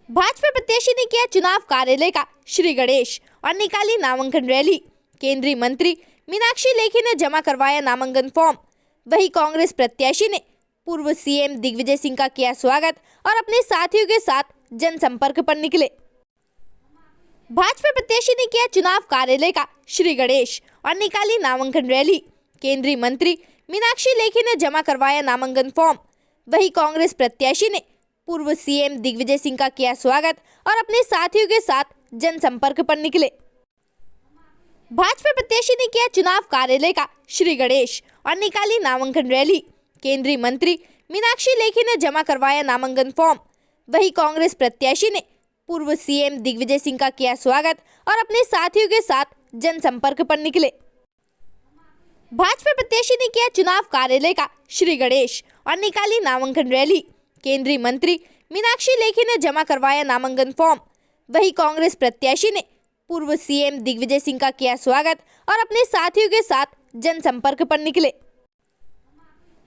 भाजपा प्रत्याशी ने किया चुनाव कार्यालय का श्री गणेश और निकाली नामांकन रैली। केंद्रीय मंत्री मीनाक्षी लेखी ने जमा करवाया नामांकन फॉर्म। वहीं कांग्रेस प्रत्याशी ने पूर्व सीएम दिग्विजय सिंह का किया स्वागत और अपने साथियों के साथ जनसंपर्क पर निकले। भाजपा प्रत्याशी ने किया चुनाव कार्यालय का श्री गणेश और निकाली नामांकन रैली। केंद्रीय मंत्री मीनाक्षी लेखी ने जमा करवाया नामांकन फॉर्म। वहीं कांग्रेस प्रत्याशी ने पूर्व सीएम दिग्विजय सिंह का किया स्वागत और अपने साथियों के साथ जनसंपर्क पर निकले। भाजपा प्रत्याशी ने किया चुनाव कार्यालय का श्री गणेश और निकाली नामांकन रैली। केंद्रीय मंत्री मीनाक्षी लेखी ने जमा करवाया नामांकन फॉर्म। वहीं कांग्रेस प्रत्याशी ने पूर्व सीएम दिग्विजय सिंह का किया स्वागत और अपने साथियों के साथ जनसंपर्क पर निकले। भाजपा प्रत्याशी ने किया चुनाव कार्यालय का श्री गणेश और निकाली नामांकन रैली। केंद्रीय मंत्री मीनाक्षी लेखी ने जमा करवाया नामांकन फॉर्म। वहीं कांग्रेस प्रत्याशी ने पूर्व सीएम दिग्विजय सिंह का किया स्वागत और अपने साथियों के साथ जनसंपर्क पर निकले।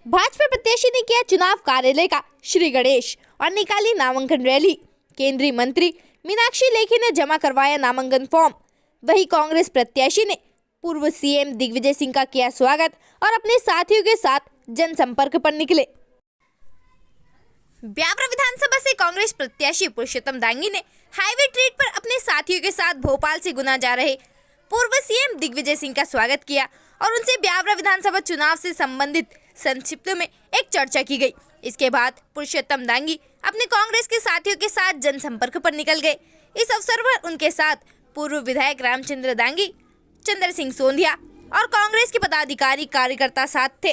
भाजपा प्रत्याशी ने किया चुनाव कार्यालय का श्री गणेश और निकाली नामांकन रैली। केंद्रीय मंत्री मीनाक्षी लेखी ने जमा करवाया नामांकन फॉर्म। वहीं कांग्रेस प्रत्याशी ने पूर्व सीएम दिग्विजय सिंह का किया स्वागत और अपने साथियों के साथ जनसंपर्क पर निकले। ब्यावरा विधानसभा से कांग्रेस प्रत्याशी पुरुषोत्तम दांगी ने हाईवे ट्रेड पर अपने साथियों के साथ भोपाल से गुना जा रहे पूर्व सीएम दिग्विजय सिंह का स्वागत किया और उनसे ब्यावरा विधानसभा चुनाव से संबंधित संक्षिप्त में एक चर्चा की गई। इसके बाद पुरुषोत्तम दांगी अपने कांग्रेस के साथियों के साथ जनसंपर्क पर निकल गए। इस अवसर पर उनके साथ पूर्व विधायक रामचंद्र दांगी, चंद्र सिंह सोंधिया और कांग्रेस के पदाधिकारी कार्यकर्ता साथ थे।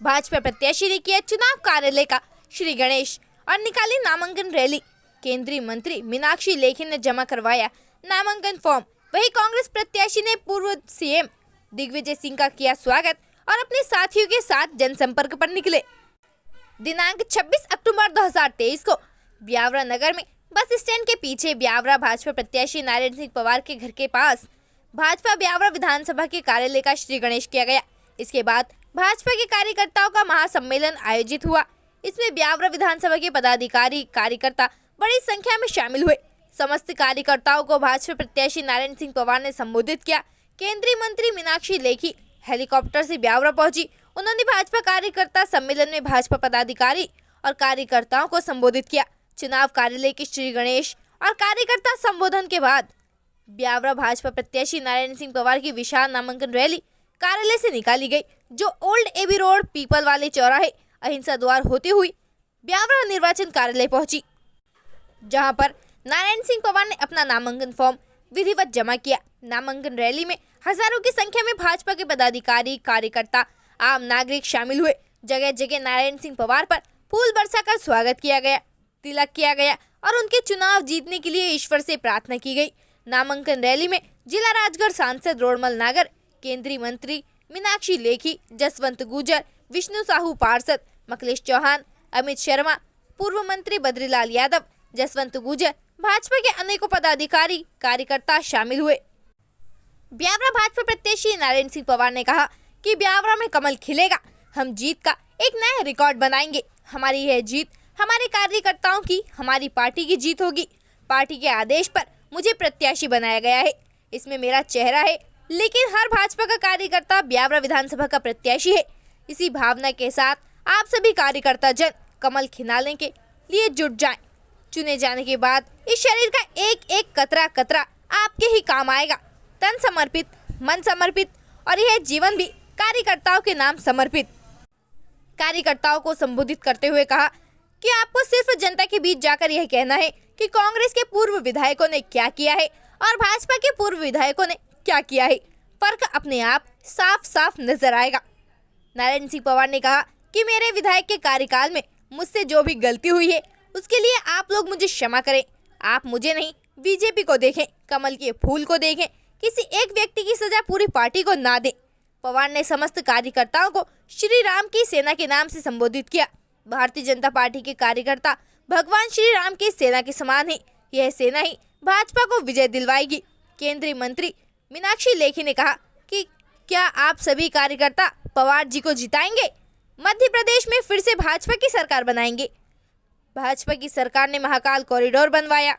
भाजपा प्रत्याशी ने किया चुनाव कार्यालय का श्री गणेश और निकाली नामांकन रैली। केंद्रीय मंत्री मीनाक्षी लेखी ने जमा करवाया नामांकन फॉर्म। वहीं कांग्रेस प्रत्याशी ने पूर्व सीएम दिग्विजय सिंह का किया स्वागत और अपने साथियों के साथ जनसंपर्क पर निकले। दिनांक 26 अक्टूबर 2023 को ब्यावरा नगर में बस स्टैंड के पीछे ब्यावरा भाजपा प्रत्याशी नारायण सिंह पवार के घर के पास भाजपा ब्यावरा विधानसभा के कार्यालय का श्री गणेश किया गया। इसके बाद भाजपा के कार्यकर्ताओं का महासम्मेलन आयोजित हुआ। इसमें ब्यावरा विधानसभा के पदाधिकारी कार्यकर्ता बड़ी संख्या में शामिल हुए। समस्त कार्यकर्ताओं को भाजपा प्रत्याशी नारायण सिंह पवार ने संबोधित किया। केंद्रीय मंत्री मीनाक्षी लेखी हेलीकॉप्टर से ब्यावरा पहुंची। उन्होंने भाजपा कार्यकर्ता सम्मेलन में भाजपा पदाधिकारी और कार्यकर्ताओं को संबोधित किया। चुनाव कार्यालय के श्री गणेश और कार्यकर्ता संबोधन के बाद ब्यावरा भाजपा प्रत्याशी नारायण सिंह पवार की विशाल नामांकन रैली कार्यालय से निकाली गई, जो ओल्ड एबी रोड पीपल वाले चौराहे अहिंसा द्वार होती हुई ब्यावरा निर्वाचन कार्यालय पहुंची, जहां पर नारायण सिंह पवार ने अपना नामांकन फॉर्म विधिवत जमा किया। नामांकन रैली में हजारों की संख्या में भाजपा के पदाधिकारी, कार्यकर्ता, आम नागरिक शामिल हुए। जगह जगह नारायण सिंह पवार पर फूल बरसाकर स्वागत किया गया, तिलक किया गया और उनके चुनाव जीतने के लिए ईश्वर से प्रार्थना की गई। नामांकन रैली में जिला राजगढ़ सांसद रोडमल नागर, केंद्रीय मंत्री मीनाक्षी लेखी, जसवंत गुर्जर, विष्णु साहू पार्षद, मखिलेश चौहान, अमित शर्मा, पूर्व मंत्री बद्रीलाल यादव, जसवंत गुर्जर, भाजपा के अनेकों पदाधिकारी, कार्यकर्ता शामिल हुए। ब्यावरा भाजपा प्रत्याशी नारायण सिंह पवार ने कहा कि ब्यावरा में कमल खिलेगा, हम जीत का एक नया रिकॉर्ड बनाएंगे। हमारी यह जीत हमारे कार्यकर्ताओं की, हमारी पार्टी की जीत होगी। पार्टी के आदेश पर मुझे प्रत्याशी बनाया गया है, इसमें मेरा चेहरा है, लेकिन हर भाजपा का कार्यकर्ता ब्यावरा विधानसभा का प्रत्याशी है। इसी भावना के साथ आप सभी कार्यकर्ता जन कमल खिलाने के लिए जुट जाएं। चुने जाने के बाद इस शरीर का एक एक कतरा कतरा आपके ही काम आएगा। तन समर्पित, मन समर्पित और यह जीवन भी कार्यकर्ताओं के नाम समर्पित। कार्यकर्ताओं को संबोधित करते हुए कहा कि आपको सिर्फ जनता के बीच जाकर यह कहना है कि कांग्रेस के पूर्व विधायकों ने क्या किया है और भाजपा के पूर्व विधायकों ने क्या किया है। फर्क अपने आप साफ साफ नजर आएगा। नारायण सिंह पवार ने कहा कि मेरे विधायक के कार्यकाल में मुझसे जो भी गलती हुई है उसके लिए आप लोग मुझे क्षमा करें। आप मुझे नहीं, बीजेपी को देखें, कमल के फूल को देखें, किसी एक व्यक्ति की सजा पूरी पार्टी को ना दें। पवार ने समस्त कार्यकर्ताओं को श्री राम की सेना के नाम से संबोधित किया। भारतीय जनता पार्टी के कार्यकर्ता भगवान श्री राम की सेना के समान है। यह सेना ही भाजपा को विजय दिलवाएगी। केंद्रीय मंत्री मीनाक्षी लेखी ने कहा कि क्या आप सभी कार्यकर्ता पवार जी को जिताएंगे? मध्य प्रदेश में फिर से भाजपा की सरकार बनाएंगे। भाजपा की सरकार ने महाकाल कॉरिडोर बनवाया।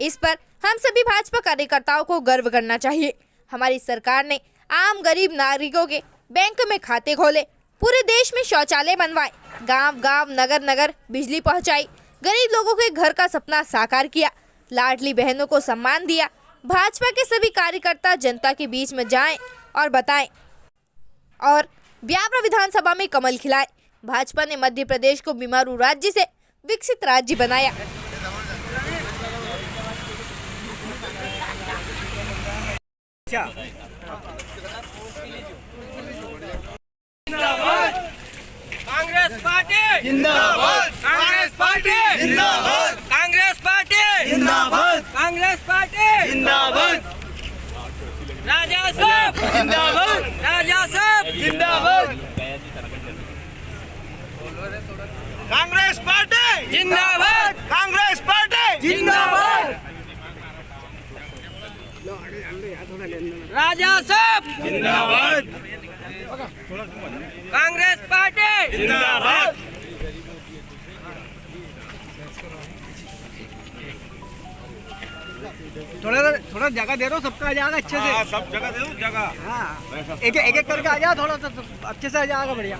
इस पर हम सभी भाजपा कार्यकर्ताओं को गर्व करना चाहिए। हमारी सरकार ने आम गरीब नागरिकों के बैंक में खाते खोले, पूरे देश में शौचालय बनवाए, गांव-गांव, नगर-नगर बिजली पहुंचाई, गरीब लोगों के घर का सपना साकार किया, लाडली बहनों को सम्मान दिया। भाजपा के सभी कार्यकर्ता जनता के बीच में जाएं और बताएं और ब्यावरा विधानसभा में कमल खिलाए। भाजपा ने मध्य प्रदेश को बीमारू राज्य से विकसित राज्य बनाया। कांग्रेस पार्टी जिंदाबाद, कांग्रेस पार्टी जिंदाबाद, कांग्रेस पार्टी जिंदाबाद, कांग्रेस पार्टी जिंदाबाद, राजा साहब जिंदाबाद, राजा साहब जिंदाबाद, कांग्रेस पार्टी जिंदाबाद, कांग्रेस पार्टी जिंदाबाद, राजा साहब जिंदाबाद, कांग्रेस पार्टी जिंदाबाद। थोड़ा जगह दे दो, सबका आ जाएगा अच्छे से। सब जगह दे दो जगह। हाँ, एक एक करके आ जाओ, थोड़ा सा अच्छे से आ जाएगा, बढ़िया।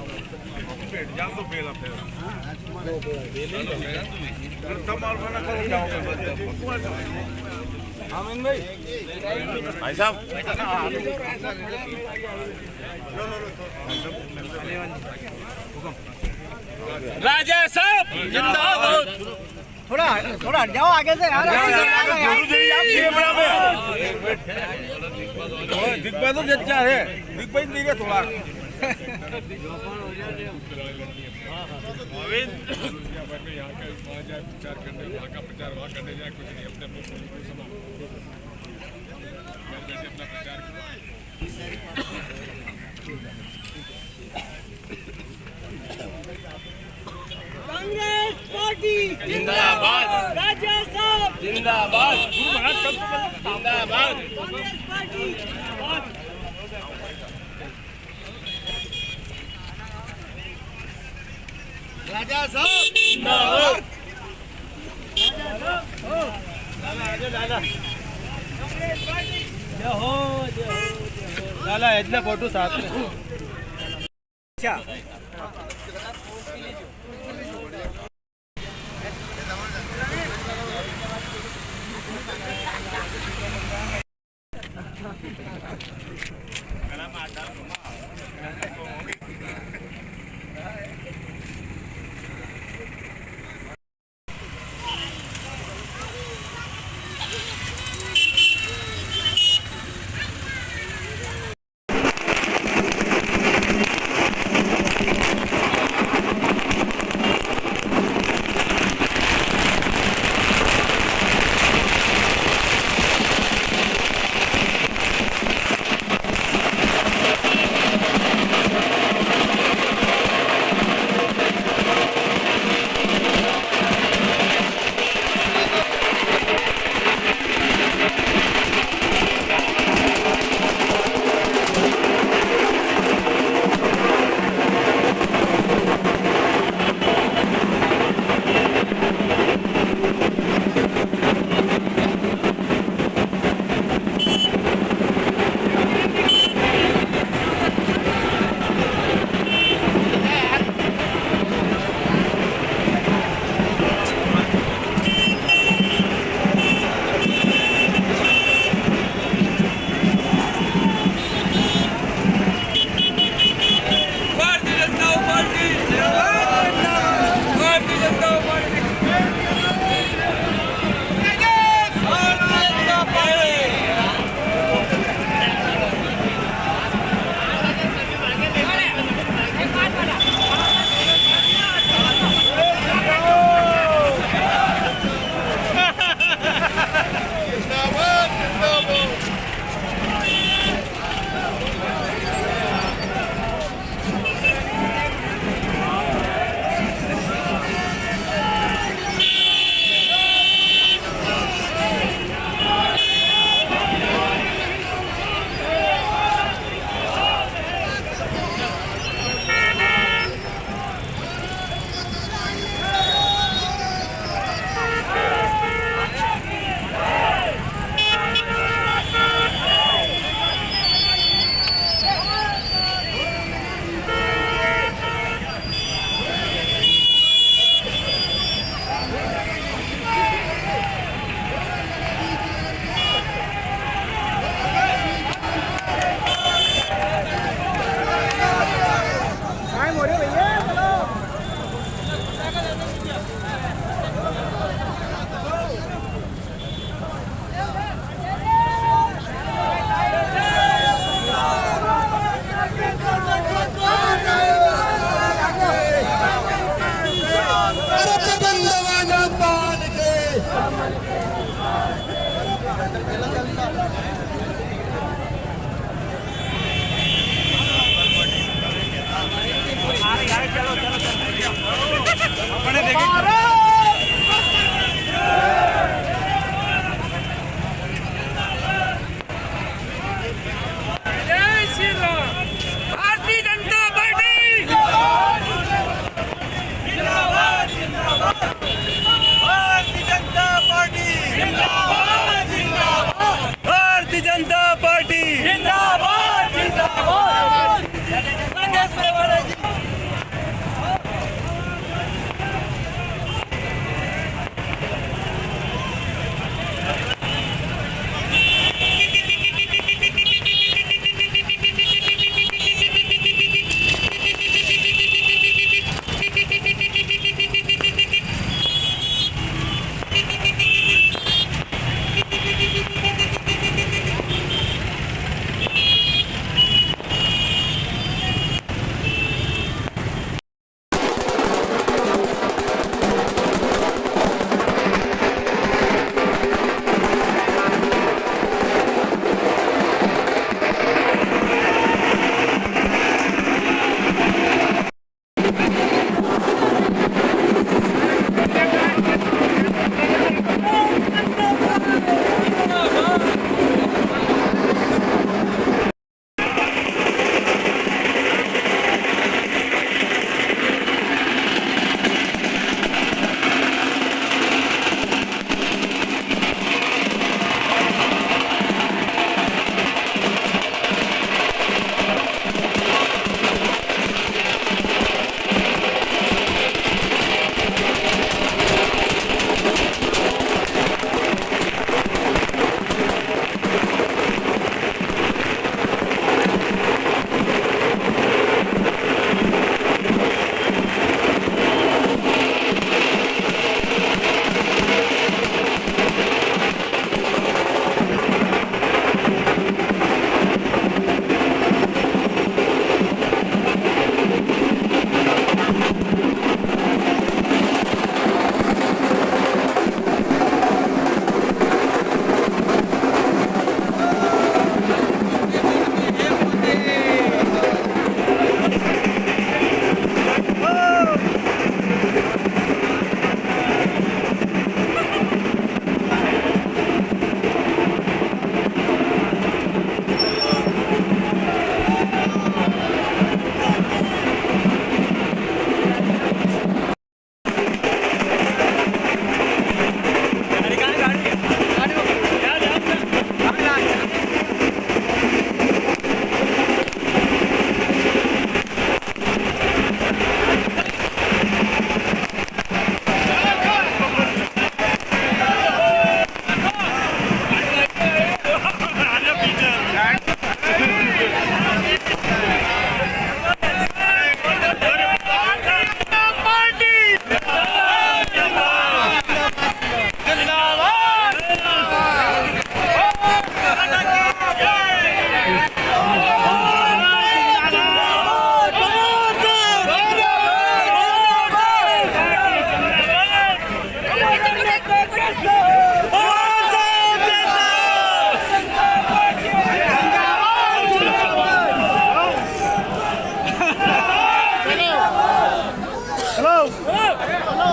भाई साहब राजा साहब जिंदाबाद। थोड़ा हट जाओ आगे से यार। दिग्बैद तो जच्चा है, दिग्बैद नहीं है थोड़ा। कांग्रेस पार्टी जिंदाबाद, राजा साहब जिंदाबाद, जिंदाबाद, कांग्रेस पार्टी जिंदाबाद, राजा साहब जिंदाबाद, कांग्रेस पार्टी जय हो, जय हो। लाला इतने फोटो साथ में। अच्छा जय श्री राम। भारतीय जनता पार्टी जिंदाबाद जिंदाबाद। भारतीय जनता पार्टी जिंदाबाद जिंदाबाद। भारतीय जनता पार्टी जिंदाबाद जिंदाबाद। राकेश मेवाड़ा जी।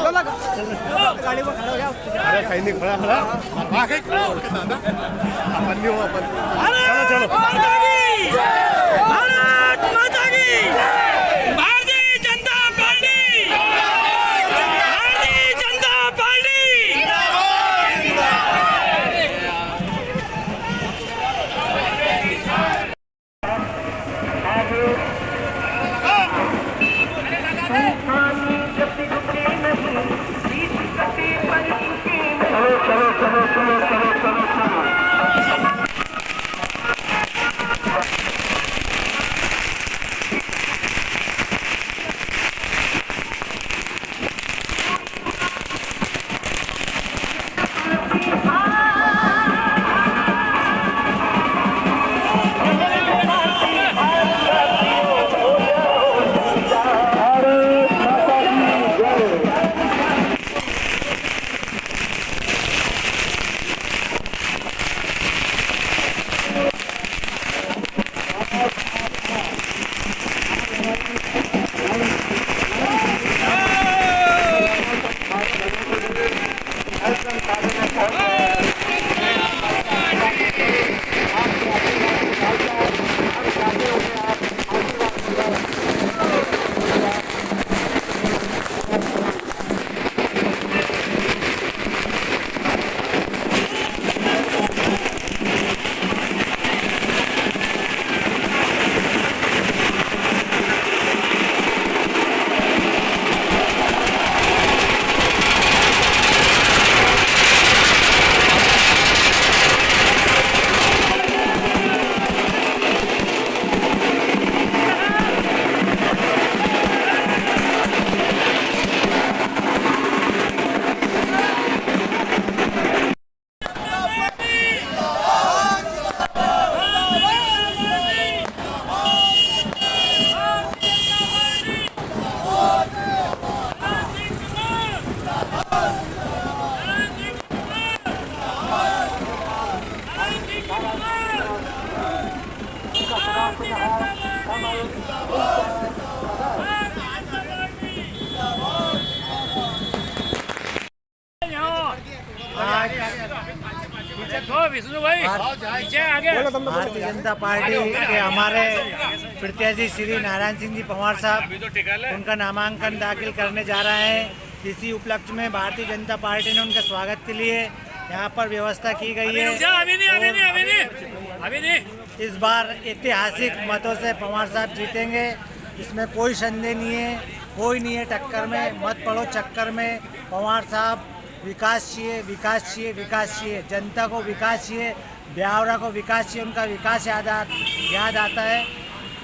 गाड़ी में खड़ा हो जाओ। अरे कहीं नहीं खड़ा खड़ा आगे खड़ा हो के दादा अपन नहीं हो अपन चलो चलो भारत माता की Bharatiya Janata party Bharatiya Janata party Bharatiya Janata party के हमारे प्रत्याशी श्री नारायण सिंह जी पंवार साहब उनका नामांकन दाखिल करने जा रहे हैं। इसी उपलक्ष्य में भारतीय जनता पार्टी ने उनके स्वागत के लिए यहाँ पर व्यवस्था की गई है। इस बार ऐतिहासिक मतों से पंवार साहब जीतेंगे, इसमें कोई संदेह नहीं है, कोई नहीं है टक्कर में, मत पड़ो चक्कर में। पंवार साहब विकास चाहिए, विकास चाहिए, विकास चाहिए, जनता को विकास चाहिए, ब्यावरा को विकास चाहिए। उनका विकास याद आता है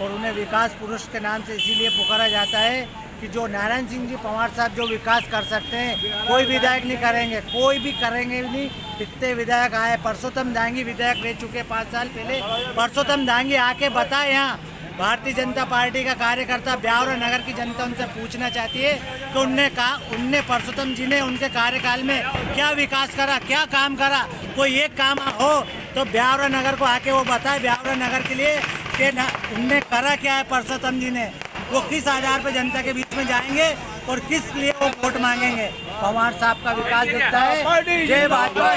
और उन्हें विकास पुरुष के नाम से इसीलिए पुकारा जाता है कि जो नारायण सिंह जी पंवार साहब जो विकास कर सकते हैं कोई विधायक नहीं करेंगे, कोई भी करेंगे नहीं। इतने विधायक आए, परसोत्तम दांगी विधायक रह चुके 5 साल पहले। परसोत्तम दांगी आके बताए, यहाँ भारतीय जनता पार्टी का कार्यकर्ता ब्यावरा नगर की जनता उनसे पूछना चाहती है कि उनने परसोत्तम जी ने उनके कार्यकाल में क्या विकास करा, क्या काम करा। कोई एक काम हो तो ब्यावरा नगर को आके वो बताए, ब्यावरा नगर के लिए कि उनने करा क्या है परसोत्तम जी ने। वो किस आधार पर जनता के बीच में जाएंगे और किस लिए वो वोट मांगेंगे। पंवार साहब का विकास दिखता है। जय भाजपा।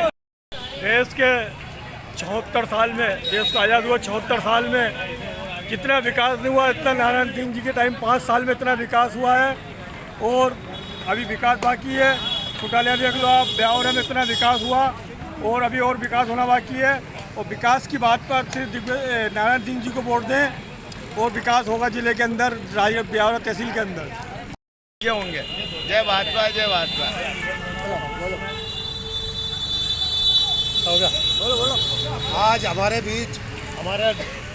देश के 74 साल में, देश को आज़ाद हुआ 74 साल में जितना विकास नहीं हुआ इतना नारायण सिंह जी के टाइम 5 साल में इतना विकास हुआ है। और अभी विकास बाकी है। छुटालिया देख लो आप, ब्यावरा में इतना विकास हुआ और अभी और विकास होना बाकी है। और विकास की बात पर सिर्फ नारायण सिंह जी को वोट दें और विकास होगा जिले के अंदर, ब्यावरा तहसील के अंदर ये होंगे। जय भाजपा, जय भाजपा। आज हमारे बीच हमारे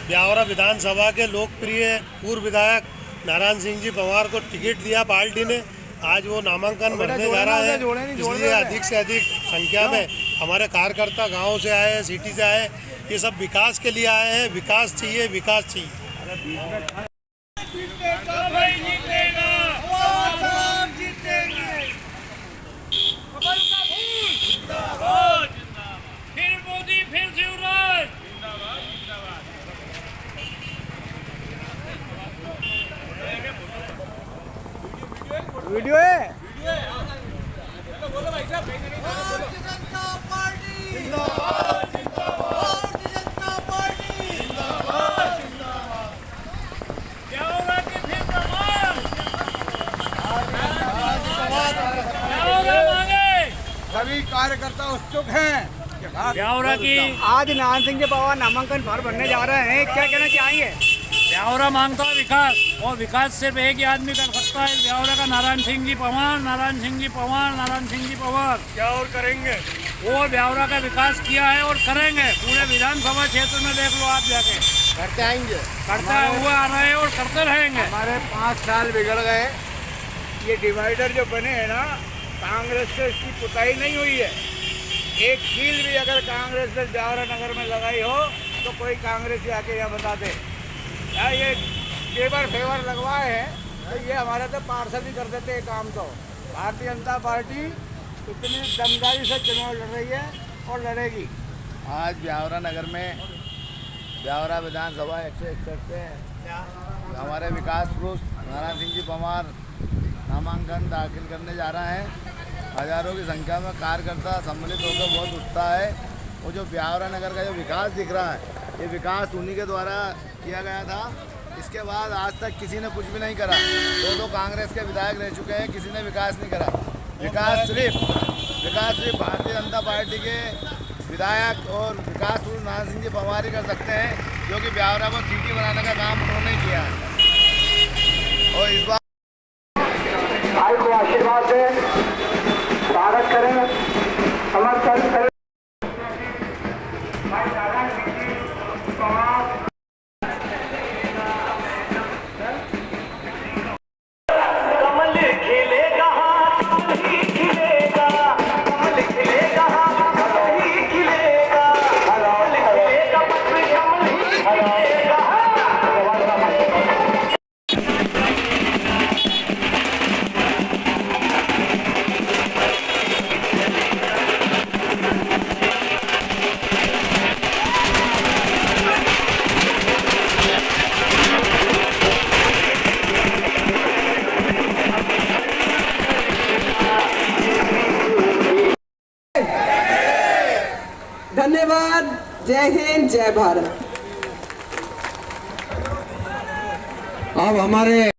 ब्यावरा विधानसभा के लोकप्रिय पूर्व विधायक नारायण सिंह जी पंवार को टिकट दिया पार्टी ने। आज वो नामांकन भरने जा रहा है, इसलिए अधिक से अधिक संख्या में हमारे कार्यकर्ता गांव से आए हैं, सिटी से आए, ये सब विकास के लिए आए हैं। विकास चाहिए, विकास चाहिए। फिर मोदी, फिर शिवराज। वीडियो है। सभी कार्यकर्ता उत्सुक हैं। ब्यावरा की आज नारायण सिंह जी पंवार नामांकन फॉर्म भरने जा रहे हैं, क्या कहना चाहेंगे? ब्यावरा मांगता है विकास, और विकास सिर्फ एक ही आदमी कर सकता है, ब्यावरा का नारायण सिंह जी पंवार, नारायण सिंह जी पंवार, नारायण सिंह जी पंवार। क्या और करेंगे? वो ब्यावरा का विकास किया है और करेंगे। पूरे विधानसभा क्षेत्र में देख लो आप जाके, करते आएंगे, करते हुए आ रहे हैं और करते रहेंगे। हमारे 5 साल बिगड़ गए। ये डिवाइडर जो बने हैं ना, कांग्रेस से इसकी पुताई नहीं हुई है। एक कील भी अगर कांग्रेस ने ब्यावरा नगर में लगाई हो तो कोई कांग्रेसी आके यहाँ बता दे। ये पेपर फेवर लगवाए हैं तो ये हमारे तो पार्षद भी कर देते हैं काम। तो भारतीय जनता पार्टी इतनी दमदारी से चुनाव लड़ रही है और लड़ेगी। आज ब्यावरा नगर में ब्यावरा विधानसभा 161 पे हमारे विकास पुरुष नारायण सिंह जी पंवार नामांकन दाखिल करने जा रहे हैं हजारों की संख्या में कार्यकर्ता सम्मिलित होकर बहुत उत्साह है। और जो ब्यावरा नगर का जो विकास दिख रहा है, ये विकास उन्हीं के द्वारा किया गया था। इसके बाद आज तक किसी ने कुछ भी नहीं करा। दो कांग्रेस के विधायक रह चुके हैं, किसी ने विकास नहीं करा। विकास सिर्फ भारतीय जनता पार्टी के विधायक और विकास नारायण सिंह जी पंवार ही कर सकते हैं, जो कि ब्यावरा को सिटी बनाने का काम उन्होंने किया है। और इस बार भाई को आशीर्वाद दें, स्वागत करें, समर्थन करें। धन्यवाद। जय हिंद, जय भारत। अब हमारे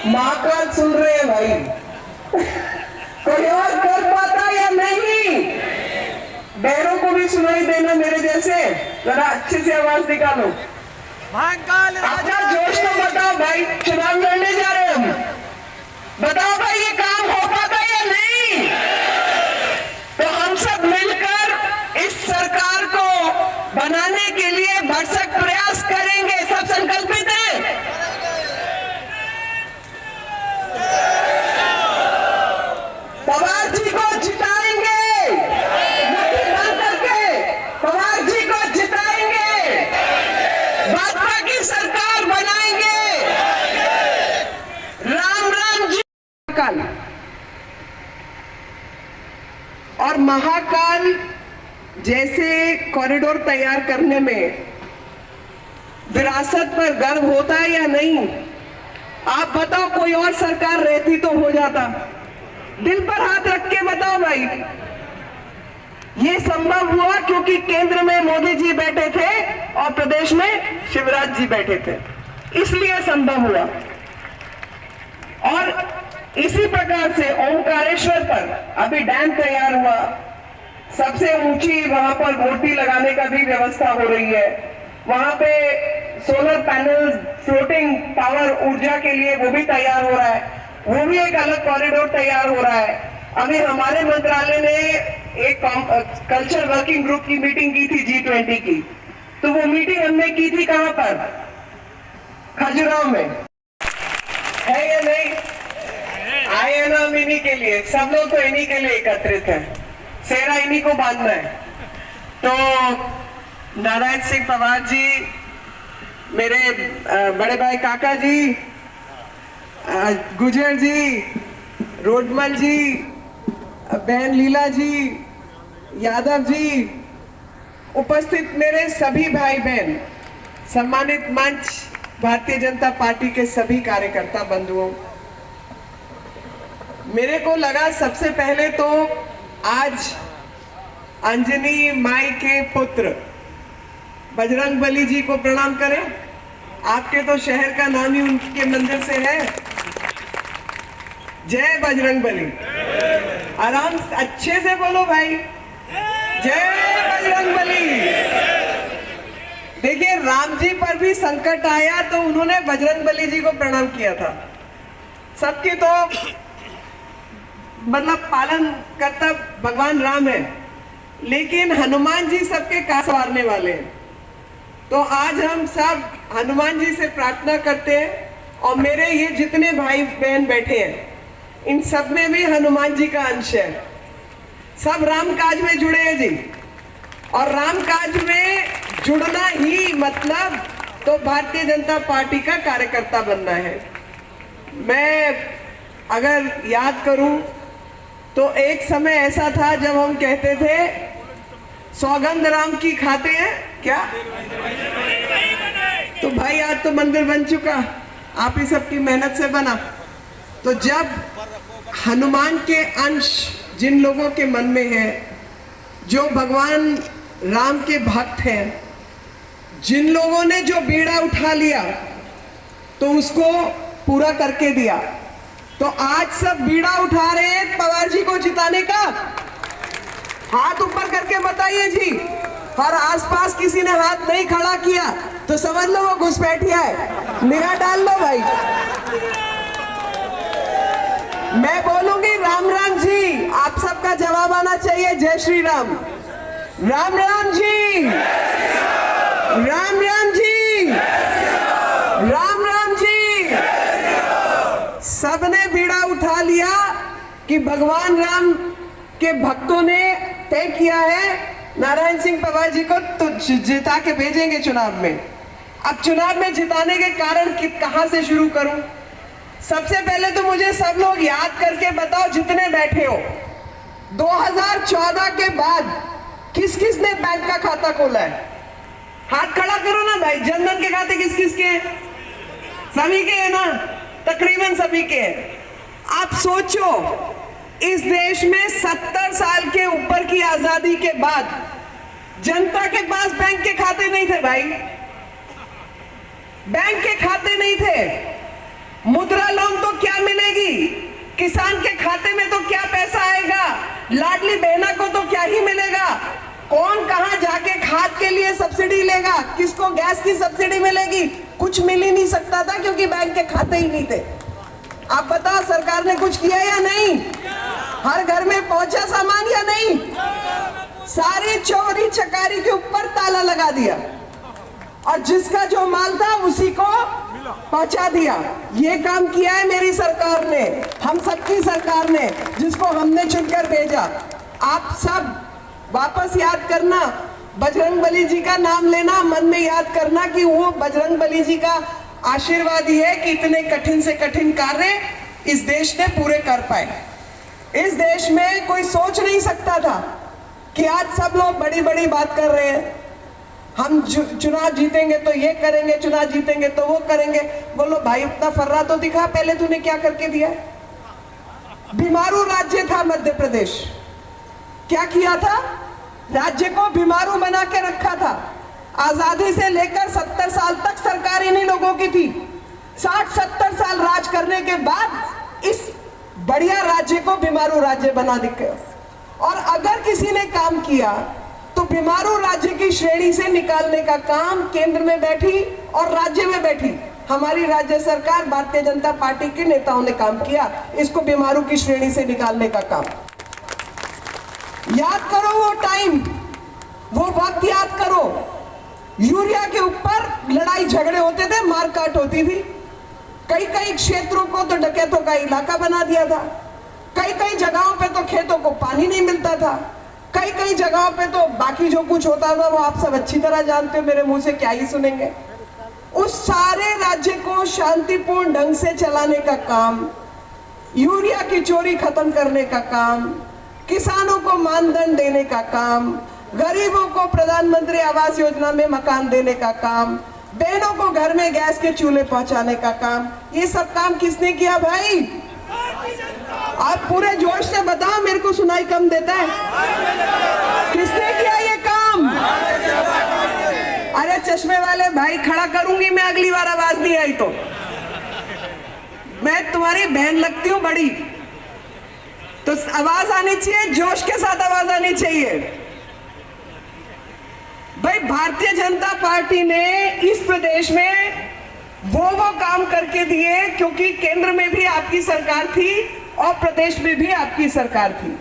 महाकाल सुन रहे हैं भाई, कोई और कर पाता या नहीं? बैरों को भी सुनाई देना मेरे जैसे, जरा अच्छे से आवाज निकालो। अच्छा जोश तो बताओ भाई, चुनाव लड़ने जा रहे हैं हम, बताओ भाई ये काम हो पाता या नहीं? तो हम सब मिलकर इस सरकार को बनाने के लिए भरसक प्रयास करेंगे। सब संकल्पित हैं? पवार जी को जिताएंगे, मुट्ठी बंद करके पवार जी को जिताएंगे, भाजपा की सरकार बनाएंगे। राम राम जी। महाकाल और महाकाल जैसे कॉरिडोर तैयार करने में विरासत पर गर्व होता है या नहीं? आप बताओ, कोई और सरकार रहती तो हो जाता। दिल पर हाथ रख के बताओ भाई। ये संभव हुआ क्योंकि केंद्र में मोदी जी बैठे थे और प्रदेश में शिवराज जी बैठे थे, इसलिए संभव हुआ। और इसी प्रकार से ओमकारेश्वर पर अभी डैम तैयार हुआ, सबसे ऊंची वहां पर मूर्ति लगाने का भी व्यवस्था हो रही है। वहां पे सोलर पैनल्स, फ्लोटिंग पावर ऊर्जा के लिए वो भी तैयार हो रहा है, वो भी एक अलग कॉरिडोर तैयार हो रहा है। अभी हमारे मंत्रालय ने एक कल्चर वर्किंग ग्रुप की मीटिंग की थी G20 की, तो वो मीटिंग हमने की थी कहां पर? खजुराहो में। है या नहीं? आए हैं ना हम इन्हीं के लिए, सब लोग तो इन्हीं के लिए एकत्रित हैं, सेरा इन्हीं को बांधना है। तो नारायण सिंह पवार जी, मेरे बड़े भाई काका जी, गुजर जी, रोडमल जी, बहन लीला जी, यादव जी, उपस्थित मेरे सभी भाई बहन, सम्मानित मंच, भारतीय जनता पार्टी के सभी कार्यकर्ता बंधुओं, मेरे को लगा सबसे पहले तो आज अंजनी माई के पुत्र बजरंगबली जी को प्रणाम करें। आपके तो शहर का नाम ही उनके मंदिर से है। जय बजरंगबली। आराम अच्छे से बोलो भाई, जय बजरंगबली। देखिए, राम जी पर भी संकट आया तो उन्होंने बजरंगबली जी को प्रणाम किया था। सबके तो मतलब पालन करता भगवान राम है, लेकिन हनुमान जी सबके काज संवारने वाले हैं। तो आज हम सब हनुमान जी से प्रार्थना करते हैं, और मेरे ये जितने भाई बहन बैठे हैं इन सब में भी हनुमान जी का अंश है। सब राम काज में जुड़े हैं जी, और राम काज में जुड़ना ही मतलब तो भारतीय जनता पार्टी का कार्यकर्ता बनना है। मैं अगर याद करूं तो एक समय ऐसा था जब हम कहते थे सौगंध राम की खाते हैं क्या? तो भाई आज तो मंदिर बन चुका, आप ही सबकी मेहनत से बना। तो जब हनुमान के अंश जिन लोगों के मन में है, जो भगवान राम के भक्त हैं, जिन लोगों ने जो बीड़ा उठा लिया तो उसको पूरा करके दिया, तो आज सब बीड़ा उठा रहे हैं पवार जी को जिताने का। हाथ ऊपर करके बताइए जी। और आसपास किसी ने हाथ नहीं खड़ा किया तो समझ लो वो घुसपैठिया है, निगाह डाल लो भाई। मैं बोलूंगी राम राम जी, आप सबका जवाब आना चाहिए जय श्री राम। राम राम जी, राम राम जी, राम राम जी। सबने बीड़ा उठा लिया कि भगवान राम के भक्तों ने तय किया है नारायण सिंह पवार जी को तो जिता के भेजेंगे चुनाव में। अब चुनाव में जिताने के कारण कहां से शुरू करूं? सबसे पहले तो मुझे सब लोग याद करके बताओ जितने बैठे हो, 2014 के बाद किस किस ने बैंक का खाता खोला है? हाथ खड़ा करो ना भाई। जनधन के खाते किस किस के हैं? सभी के हैं ना, तकरीबन सभी के हैं। आप सोचो, इस देश में 70 साल के ऊपर की आजादी के बाद जनता के पास बैंक के खाते नहीं थे भाई, बैंक के खाते नहीं थे। मुद्रा लोन तो क्या मिलेगी, किसान के खाते में तो क्या पैसा आएगा, लाडली बहना को तो क्या ही मिलेगा, कौन कहां जाके खाद के लिए सब्सिडी लेगा, किसको गैस की सब्सिडी मिलेगी, कुछ मिल ही नहीं सकता था क्योंकि बैंक के खाते ही नहीं थे। आप बताओ सरकार ने कुछ किया या नहीं? हर घर में पहुंचा सामान या नहीं? सारी चोरी चकारी के ऊपर ताला लगा दिया और जिसका जो माल था उसी को पहुंचा दिया। ये काम किया है मेरी सरकार ने, हम सबकी सरकार ने, जिसको हमने चुनकर भेजा। आप सब वापस याद करना, बजरंगबली जी का नाम लेना, मन में याद करना कि वो बजरंगबली जी का आशीर्वाद ही है कि इतने कठिन से कठिन कार्य इस देश ने पूरे कर पाए। इस देश में कोई सोच नहीं सकता था कि आज सब लोग बड़ी बड़ी बात कर रहे हैं, हम चुनाव जीतेंगे तो ये करेंगे, चुनाव जीतेंगे तो वो करेंगे। बोलो भाई, उतना फर्रा तो दिखा, पहले तूने क्या करके दिया? बीमारू राज्य था मध्य प्रदेश, क्या किया था? राज्य को बीमारू बना के रखा था। आजादी से लेकर 70 साल तक सरकार इन्हीं लोगों की थी। 60-70 साल राज करने के बाद इस बढ़िया राज्य को बीमारू राज्य बना दिया। और अगर किसी ने काम किया तो बीमारू राज्य की श्रेणी से निकालने का काम केंद्र में बैठी और राज्य में बैठी हमारी राज्य सरकार भारतीय जनता पार्टी के नेताओं ने काम किया, इसको बीमारू की श्रेणी से निकालने का काम। याद करो वो टाइम, वो वक्त याद करो। यूरिया के ऊपर लड़ाई झगड़े होते थे, मारकाट होती थी। कई कई क्षेत्रों को तो डकैतों का इलाका बना दिया था। कई कई जगहों पे तो खेतों को पानी नहीं मिलता था। कई कई जगहों पे तो बाकी जो कुछ होता था वो आप सब अच्छी तरह जानते हो, मेरे मुंह से क्या ही सुनेंगे। उस सारे राज्य को शांतिपूर्ण ढंग से चलाने का काम, यूरिया की चोरी खत्म करने का काम, किसानों को मानधन देने का काम, गरीबों को प्रधानमंत्री आवास योजना में मकान देने का काम, बहनों को घर में गैस के चूल्हे पहुंचाने का काम, ये सब काम किसने किया भाई? आप पूरे जोश से बताओ, मेरे को सुनाई कम देता है। किसने किया ये काम? अरे चश्मे वाले भाई, खड़ा करूंगी मैं अगली बार आवाज नहीं आई तो। मैं तुम्हारी बहन लगती हूँ बड़ी, तो आवाज आनी चाहिए, जोश के साथ आवाज आनी चाहिए। भाई भारतीय जनता पार्टी ने इस प्रदेश में वो काम करके दिए क्योंकि केंद्र में भी आपकी सरकार थी और प्रदेश में भी आपकी सरकार थी,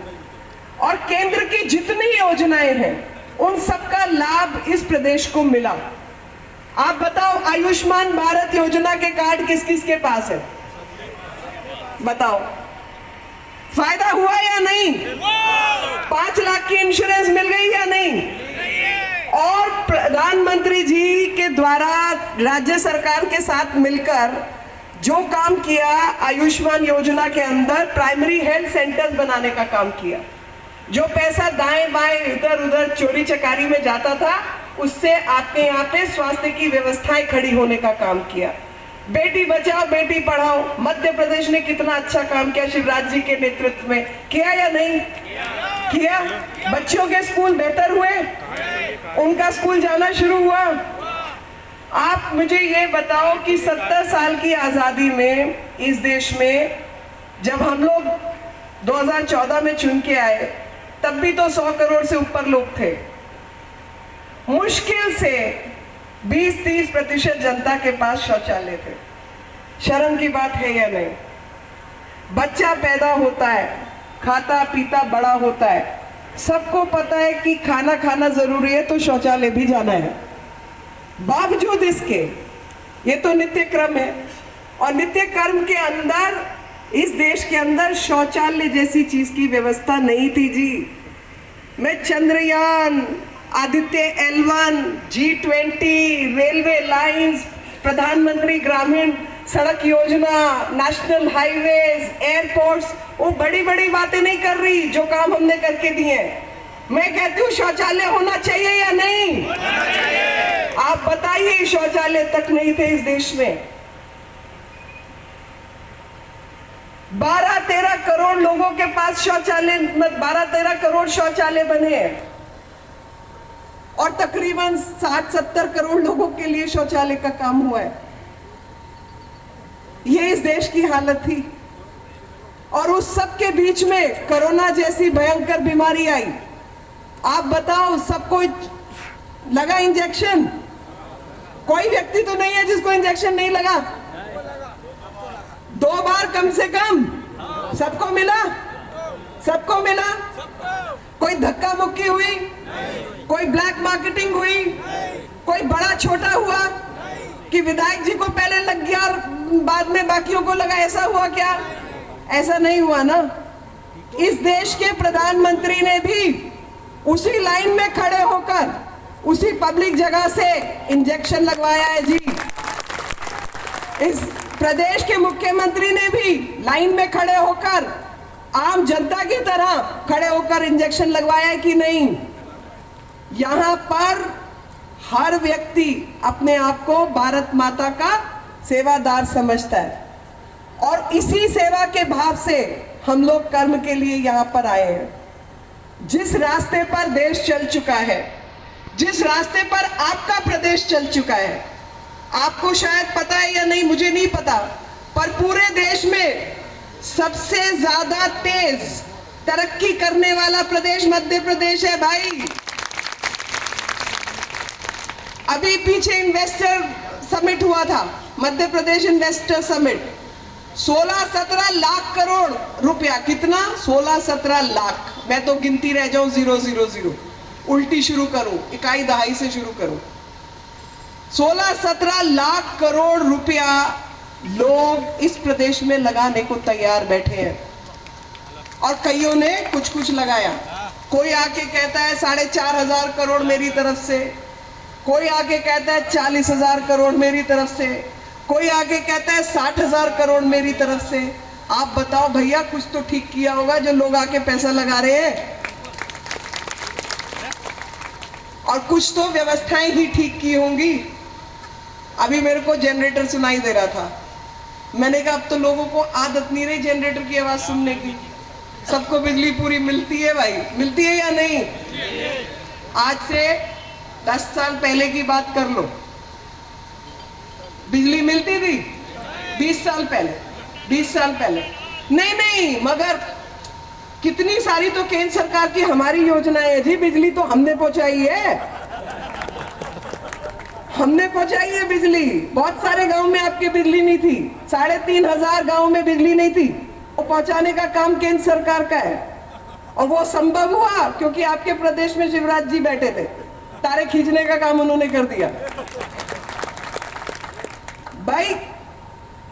और केंद्र की जितनी योजनाएं हैं उन सबका लाभ इस प्रदेश को मिला। आप बताओ, आयुष्मान भारत योजना के कार्ड किस किस के पास है? बताओ, फायदा हुआ या नहीं? 5 लाख की इंश्योरेंस मिल गई या नहीं? और प्रधानमंत्री जी के द्वारा राज्य सरकार के साथ मिलकर जो काम किया, आयुष्मान योजना के अंदर प्राइमरी हेल्थ सेंटर्स बनाने का काम किया। जो पैसा दाएं बाएं इधर उधर चोरी चकारी में जाता था, उससे आपके यहाँ पे स्वास्थ्य की व्यवस्थाएं खड़ी होने का काम किया। बेटी बचाओ बेटी पढ़ाओ, मध्य प्रदेश ने कितना अच्छा काम किया शिवराज जी के नेतृत्व में, किया या नहीं किया? बच्चों के स्कूल बेहतर हुए, उनका स्कूल जाना शुरू हुआ। आप मुझे ये बताओ कि 70 साल की आजादी में इस देश में जब हम लोग 2014 में चुन के आए, तब भी तो 100 करोड़ से ऊपर लोग थे। मुश्किल से 20-30% जनता के पास शौचालय थे। शर्म की बात है या नहीं? बच्चा पैदा होता है, खाता पीता बड़ा होता है, सबको पता है कि खाना खाना जरूरी है तो शौचालय भी जाना है। बावजूद इसके ये तो नित्य क्रम है, और नित्य कर्म के अंदर इस देश के अंदर शौचालय जैसी चीज की व्यवस्था नहीं थी जी। मैं Chandrayaan, Aditya L1, G20, railway lines, प्रधानमंत्री ग्रामीण सड़क योजना, नेशनल हाईवेज, एयरपोर्ट्स, वो बड़ी बड़ी बातें नहीं कर रही जो काम हमने करके दिए। मैं कहती हूँ शौचालय होना चाहिए या नहीं? आप बताइए, शौचालय तक नहीं थे इस देश में। 12-13 करोड़ लोगों के पास शौचालय, 12-13 करोड़ शौचालय बने हैं, और तकरीबन 60-70 करोड़ लोगों के लिए शौचालय का काम हुआ है। ये इस देश की हालत थी, और उस सब के बीच में कोरोना जैसी भयंकर बीमारी आई। आप बताओ, सबको लगा इंजेक्शन? कोई व्यक्ति तो नहीं है जिसको इंजेक्शन नहीं लगा। 2 बार कम से कम सबको मिला, सबको मिला। कोई धक्का मुक्की हुई, कोई ब्लैक मार्केटिंग हुई, कोई बड़ा छोटा हुआ कि विधायक जी को पहले लग गया और बाद में बाकियों को लगा, ऐसा हुआ क्या? ऐसा नहीं हुआ ना। इस देश के प्रधानमंत्री ने भी उसी लाइन में खड़े होकर उसी पब्लिक जगह से इंजेक्शन लगवाया है जी। इस प्रदेश के मुख्यमंत्री ने भी लाइन में खड़े होकर आम जनता की तरह खड़े होकर इंजेक्शन लगवाया है कि नहीं? यहाँ पर हर व्यक्ति अपने आप को भारत माता का सेवादार समझता है, और इसी सेवा के भाव से हम लोग कर्म के लिए यहाँ पर आए हैं। जिस रास्ते पर देश चल चुका है, जिस रास्ते पर आपका प्रदेश चल चुका है, आपको शायद पता है या नहीं मुझे नहीं पता, पर पूरे देश में सबसे ज्यादा तेज तरक्की करने वाला प्रदेश मध्य प्रदेश है भाई। अभी पीछे इन्वेस्टर समिट हुआ था, मध्य प्रदेश इन्वेस्टर समिट, 16-17 लाख करोड़ रुपया। कितना? 16-17 लाख। मैं तो गिनती रह जाऊं 000, उल्टी शुरू करूं, इकाई दहाई से शुरू करूं। 16-17 लाख करोड़ रुपया लोग इस प्रदेश में लगाने को तैयार बैठे हैं, और कईयों ने कुछ कुछ लगाया। कोई आके कहता है 4,500 करोड़ मेरी तरफ से, कोई आके कहता है 40,000 करोड़ मेरी तरफ से, कोई आगे कहता है 60,000 करोड़ मेरी तरफ से। आप बताओ भैया, कुछ तो ठीक किया होगा जो लोग आके पैसा लगा रहे हैं, और कुछ तो व्यवस्थाएं ही ठीक की होंगी। अभी मेरे को जनरेटर सुनाई दे रहा था, मैंने कहा अब तो लोगों को आदत नहीं रही जनरेटर की आवाज सुनने की। सबको बिजली पूरी मिलती है भाई, मिलती है या नहीं? आज से 10 साल पहले की बात कर लो, बिजली मिलती थी? 20 साल पहले, 20 साल पहले नहीं, मगर कितनी सारी तो केंद्र सरकार की हमारी योजनाएं है जी। बिजली तो हमने पहुंचाई है, हमने पहुंचाई है बिजली। बहुत सारे गांव में आपके बिजली नहीं थी, 3,500 गांव में बिजली नहीं थी, वो पहुंचाने का काम केंद्र सरकार का है। और वो संभव हुआ क्योंकि आपके प्रदेश में शिवराज जी बैठे थे, तारे खींचने का काम उन्होंने कर दिया। भाई,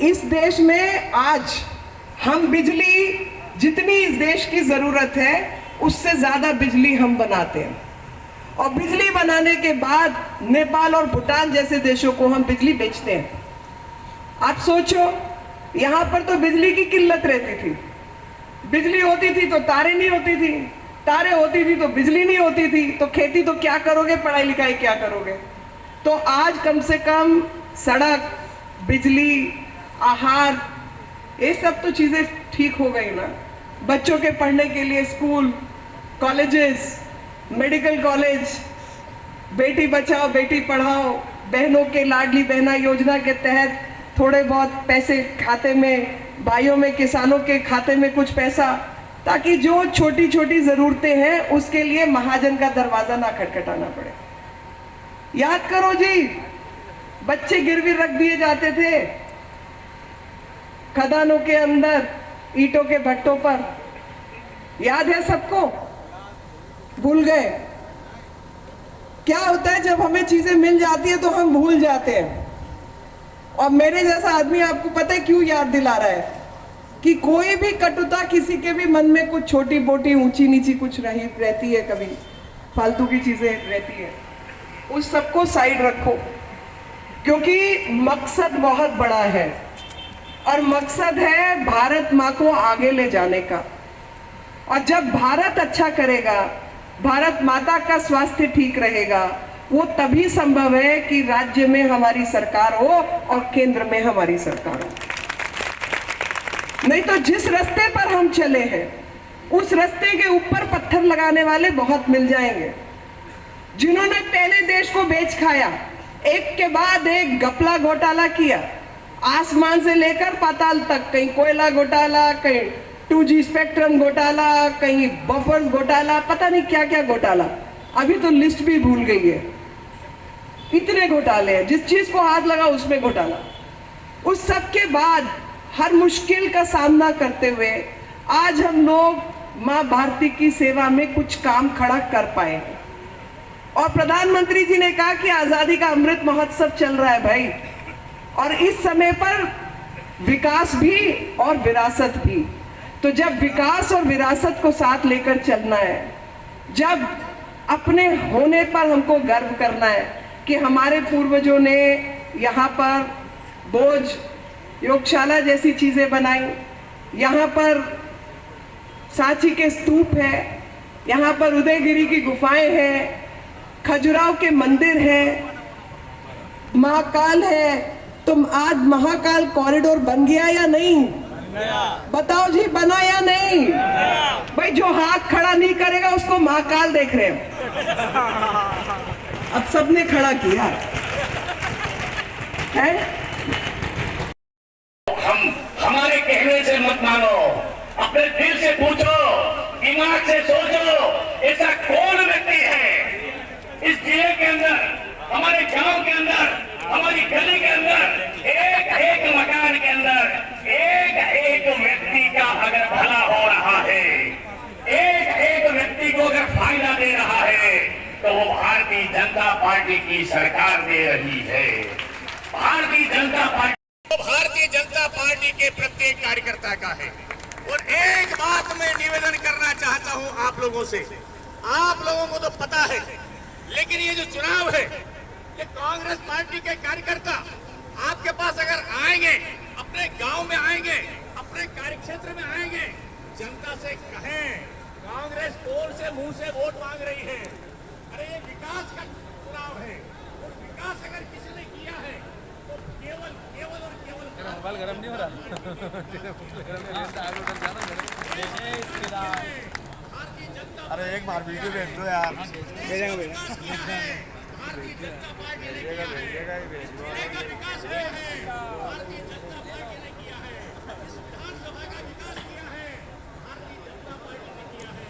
इस देश में आज हम बिजली, जितनी इस देश की जरूरत है उससे ज्यादा बिजली हम बनाते हैं, और बिजली बनाने के बाद नेपाल और भूटान जैसे देशों को हम बिजली बेचते हैं। आप सोचो, यहाँ पर तो बिजली की किल्लत रहती थी, बिजली होती थी तो तारे नहीं होती थी, तारे होती थी तो बिजली नहीं होती थी, तो खेती तो क्या करोगे, पढ़ाई लिखाई क्या करोगे? तो आज कम से कम सड़क, बिजली, आहार, ये सब तो चीजें ठीक हो गई ना। बच्चों के पढ़ने के लिए school, colleges, medical college, Beti Bachao Beti Padhao, बहनों के लाडली बहना योजना के तहत थोड़े बहुत पैसे खाते में, भाइयों में, किसानों के खाते में कुछ पैसा, ताकि जो छोटी छोटी जरूरतें हैं उसके लिए महाजन का दरवाजा ना खटखटाना पड़े। याद करो जी, बच्चे गिरवी रख दिए जाते थे खदानों के अंदर, ईंटों के भट्टों पर, याद है सबको? भूल गए? क्या होता है जब हमें चीजें मिल जाती है तो हम भूल जाते हैं। और मेरे जैसा आदमी आपको पता है क्यों याद दिला रहा है कि कोई भी कटुता किसी के भी मन में कुछ छोटी मोटी ऊंची नीची कुछ रहती है, कभी फालतू की चीजें रहती है, उस सबको साइड रखो, क्योंकि मकसद बहुत बड़ा है और मकसद है भारत माँ को आगे ले जाने का। और जब भारत अच्छा करेगा, भारत माता का स्वास्थ्य ठीक रहेगा, वो तभी संभव है कि राज्य में हमारी सरकार हो और केंद्र में हमारी सरकार हो। नहीं तो जिस रास्ते पर हम चले हैं उस रास्ते के ऊपर पत्थर लगाने वाले बहुत मिल जाएंगे, जिन्होंने पहले देश को बेच खाया, एक के बाद एक घपला घोटाला किया, आसमान से लेकर पाताल तक, कहीं कोयला घोटाला, कहीं 2G स्पेक्ट्रम घोटाला, कहीं बफर्स घोटाला, पता नहीं क्या क्या घोटाला, अभी तो लिस्ट भी भूल गई है। इतने घोटाले हैं, जिस चीज को हाथ लगा उसमें घोटाला। उस सब के बाद हर मुश्किल का सामना करते हुए आज हम लोग मां भारती की सेवा में कुछ काम खड़ा कर पाए हैं। और प्रधानमंत्री जी ने कहा कि आजादी का अमृत महोत्सव चल रहा है भाई, और इस समय पर विकास भी और विरासत भी। तो जब विकास और विरासत को साथ लेकर चलना है, जब अपने होने पर हमको गर्व करना है कि हमारे पूर्वजों ने यहाँ पर बोझ योगशाला जैसी चीजें बनाई, यहाँ पर सांची के स्तूप है, यहाँ पर उदयगिरी की गुफाएं हैं, खजुराहो के मंदिर हैं, महाकाल है। तो आज महाकाल कॉरिडोर बन गया या नहीं? बताओ जी, बना या नहीं? भाई जो हाथ खड़ा नहीं करेगा उसको महाकाल देख रहे हो। अब सबने खड़ा किया है। हमारे कहने से मत मानो, अपने दिल से पूछो, दिमाग से सोचो, ऐसा कौन व्यक्ति है इस जिले के अंदर, हमारे गांव के अंदर, हमारी गली के अंदर, एक मकान के अंदर एक व्यक्ति का अगर भला हो रहा है, एक व्यक्ति को अगर फायदा दे रहा है, तो वो भारतीय जनता पार्टी की सरकार दे रही है। भारतीय जनता पार्टी भारतीय जनता पार्टी के प्रत्येक कार्यकर्ता का है। और एक बात मैं निवेदन करना चाहता हूं आप लोगों से, आप लोगों को तो पता है, लेकिन ये जो चुनाव है, ये कांग्रेस पार्टी के कार्यकर्ता आपके पास अगर आएंगे, अपने गांव में आएंगे, अपने कार्यक्षेत्र में आएंगे, जनता से कहें कांग्रेस पोल से मुंह से वोट मांग रही है, अरे ये विकास का चुनाव है, और विकास अगर किसी ने किया है तो केवल और केवल मोबाइल गरम नहीं हो रहा। अरे एक बार वीडियो भेज दो यार। भारतीय जनता पार्टी ने किया है, का विकास हुआ है, भारतीय जनता पार्टी ने किया है, इस विधानसभा का विकास किया है, भारतीय जनता पार्टी ने किया है।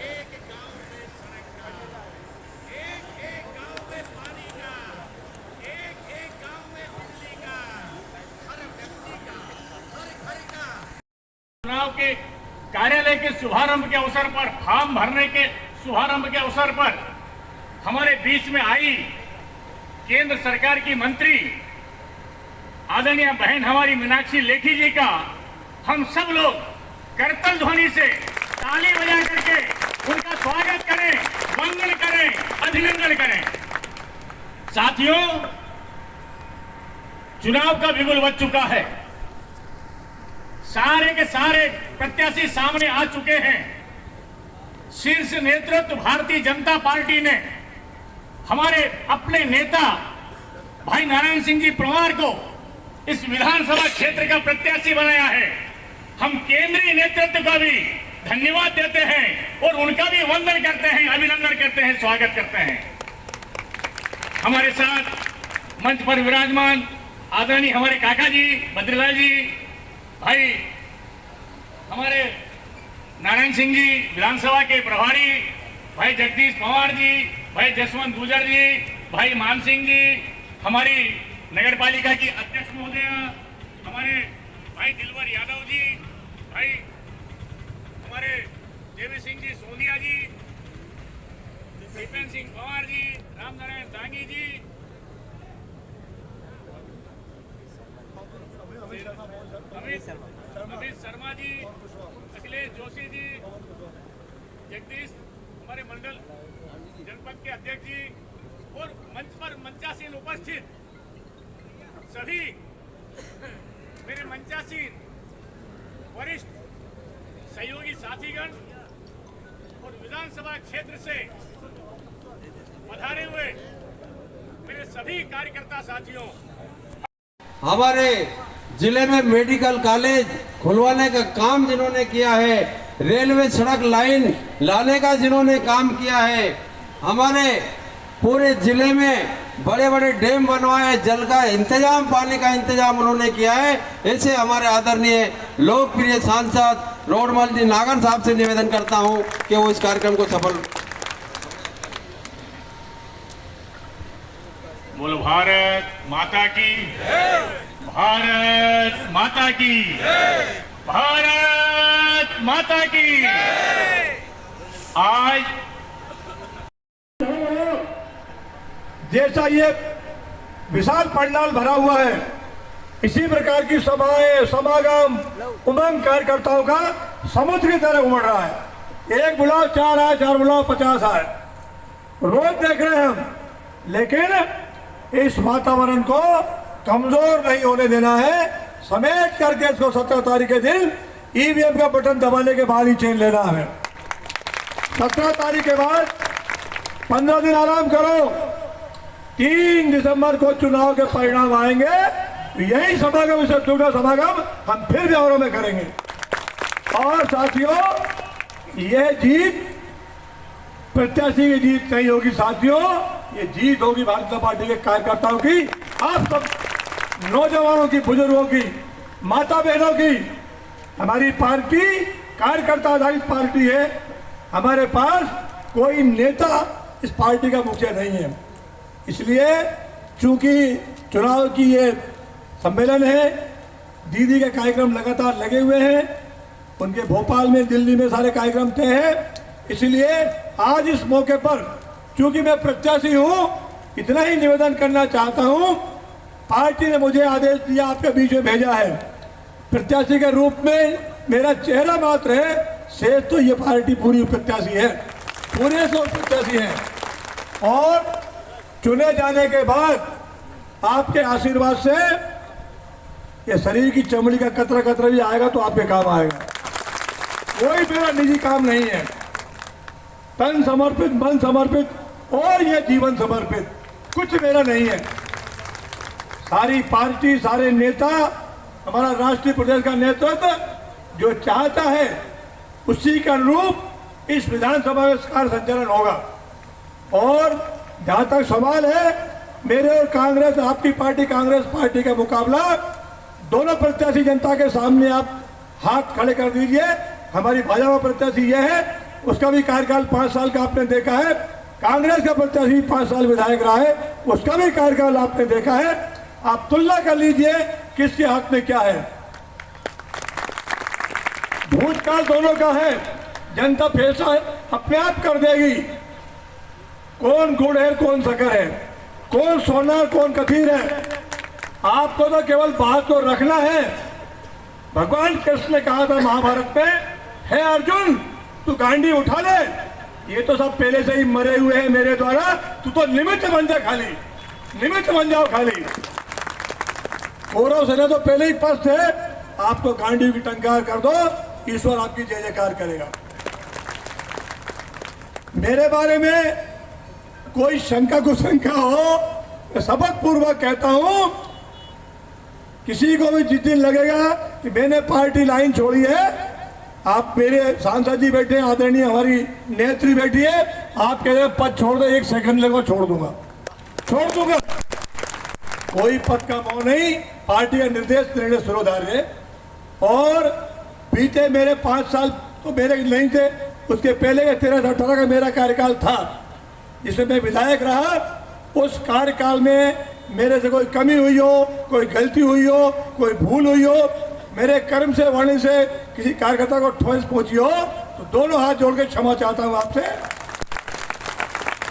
एक गांव में सड़क का, एक गांव में पानी का, एक गांव में बिजली का, हर व्यक्ति का, हर घर का। चुनाव के कार्यालय के शुभारंभ के अवसर पर, फॉर्म भरने के शुभारंभ के अवसर पर हमारे बीच में आई केंद्र सरकार की मंत्री आदरणीय बहन हमारी मीनाक्षी लेखी जी का हम सब लोग करतल ध्वनि से ताली बजा करके उनका स्वागत करें, वंदन करें, अभिनंदन करें। साथियों, चुनाव का बिगुल बज चुका है, सारे के सारे प्रत्याशी सामने आ चुके हैं। शीर्ष नेतृत्व भारतीय जनता पार्टी ने हमारे अपने नेता भाई नारायण सिंह जी पंवार को इस विधानसभा क्षेत्र का प्रत्याशी बनाया है। हम केंद्रीय नेतृत्व का भी धन्यवाद देते हैं और उनका भी वंदन करते हैं, अभिनंदन करते हैं, स्वागत करते हैं। हमारे साथ मंच पर विराजमान आदरणीय हमारे काका जी बद्रीलाल जी, भाई हमारे नारायण सिंह जी विधानसभा के प्रभारी, भाई जगदीश पंवार जी, भाई जसवंत गुजर जी, भाई मान सिंह जी, हमारी नगर पालिका की अध्यक्ष महोदया, हमारे भाई दिलवर यादव जी, भाई हमारे देवी सिंह जी सोनिया जी, दीपेन सिंह पंवार जी, रामनारायण दांगी जी, अमित शर्मा जी, अखिलेश जोशी जी, जगदीश हमारे मंडल जनपद के अध्यक्ष जी और मंच पर मंचासीन उपस्थित सभी मेरे मंचासीन वरिष्ठ सहयोगी साथीगण और विधानसभा क्षेत्र से पधारे हुए मेरे सभी कार्यकर्ता साथियों, हमारे जिले में मेडिकल कॉलेज खुलवाने का काम जिन्होंने किया है, रेलवे सड़क लाइन लाने का जिन्होंने काम किया है, हमारे पूरे जिले में बड़े बड़े डैम बनवाए, जल का इंतजाम, पानी का इंतजाम उन्होंने किया है। ऐसे हमारे आदरणीय लोकप्रिय सांसद रोडमल जी नागर साहब से निवेदन करता हूं कि वो इस कार्यक्रम को सफल। बोलो भारत माता की, भारत माता की, भारत माता की। आज जैसा ये विशाल पंडाल भरा हुआ है, इसी प्रकार की सभाएं, समागम, उमंग कार्यकर्ताओं का समुद्र की तरह उमड़ रहा है। एक बुलाओ 4 आए, 4 बुलाओ 50 आए, रोज देख रहे हैं हम। लेकिन इस वातावरण को कमजोर नहीं होने देना है, समेट करके इसको 17 तारीख के दिन ईवीएम का बटन दबाने के बाद ही चेन लेना है। 17 तारीख के बाद 15 दिन आराम करो, 3 दिसंबर को चुनाव के परिणाम आएंगे। यही समागम, इससे दूसरा समागम हम फिर ब्यावरों में करेंगे। और साथियों, यह जीत प्रत्याशी की जीत नहीं होगी साथियों, ये जीत होगी भारतीय जनता पार्टी के कार्यकर्ताओं की, आप सब नौजवानों की, बुजुर्गों की, माता बहनों की। हमारी पार्टी कार्यकर्ता आधारित पार्टी है। हमारे पास कोई नेता इस पार्टी का मुखिया नहीं है। इसलिए चूंकि चुनाव की ये सम्मेलन है, दीदी के कार्यक्रम लगातार लगे हुए हैं, उनके भोपाल में, दिल्ली में सारे कार्यक्रम तय हैं। इसलिए आज इस मौके पर चूंकि मैं प्रत्याशी हूं, इतना ही निवेदन करना चाहता हूं। पार्टी ने मुझे आदेश दिया, आपके बीच में भेजा है, प्रत्याशी के रूप में मेरा चेहरा मात्र है, शेष तो ये पार्टी पूरी प्रत्याशी है, पूरे से प्रत्याशी है। और चुने जाने के बाद आपके आशीर्वाद से ये शरीर की चमड़ी का कतरा कतरा भी आएगा तो आपके काम आएगा। कोई मेरा निजी काम नहीं है, तन समर्पित, मन समर्पित और ये जीवन समर्पित कुछ मेरा नहीं है। सारी पार्टी, सारे नेता, हमारा राष्ट्रीय प्रदेश का नेतृत्व जो चाहता है उसी के अनुरूप इस विधानसभा में कार्य संचालन होगा। और जहां तक सवाल है मेरे और कांग्रेस, आपकी पार्टी कांग्रेस पार्टी का मुकाबला, दोनों प्रत्याशी जनता के सामने आप हाथ खड़े कर दीजिए। हमारी भाजपा प्रत्याशी यह है, उसका भी कार्यकाल 5 साल का आपने देखा है। कांग्रेस का प्रत्याशी 5 साल विधायक रहा है, उसका भी कार्यकाल आपने देखा है। आप तुलना कर लीजिए किसके हाथ में क्या है। भूतकाल दोनों का है, जनता फैसला अपने आप कर देगी कौन गुड़ है, कौन शक्कर है, कौन सोना, कौन कथीर है। आपको तो केवल बात को रखना है। भगवान कृष्ण ने कहा था महाभारत में, हे अर्जुन तू गांडी उठा ले, ये तो सब पहले से ही मरे हुए हैं मेरे द्वारा, तू तो निमित्त बन जा, खाली निमित्त बन जाओ खाली। कौरव सेना तो पहले ही पस्त है, आपको गांडी की टंकार कर दो, ईश्वर आपकी जय जयकार करेगा। मेरे बारे में कोई शंका कुशंका हो मैं शपथ पूर्वक कहता हूं, किसी को भी जिस दिन लगेगा कि मैंने पार्टी लाइन छोड़ी है, आप मेरे सांसद जी बैठे हैं, आदरणीय हमारी नेत्री बैठी है, आप कह रहे हैं पद छोड़ दो, 1 सेकंड लगो, छोड़ दूंगा। कोई पद का मोह नहीं, पार्टी का निर्देश निर्णय सिरोधार्य है। और बीते मेरे 5 साल तो मेरे नहीं थे, उसके पहले के 13 से 18 का मेरा कार्यकाल था, जिसमें मैं विधायक रहा। उस कार्यकाल में मेरे से कोई कमी हुई हो, कोई गलती हुई हो, कोई भूल हुई हो, मेरे कर्म से वाणी से किसी कार्यकर्ता को ठोस पहुंची हो, तो दोनों हाथ जोड़ के क्षमा चाहता हूं आपसे।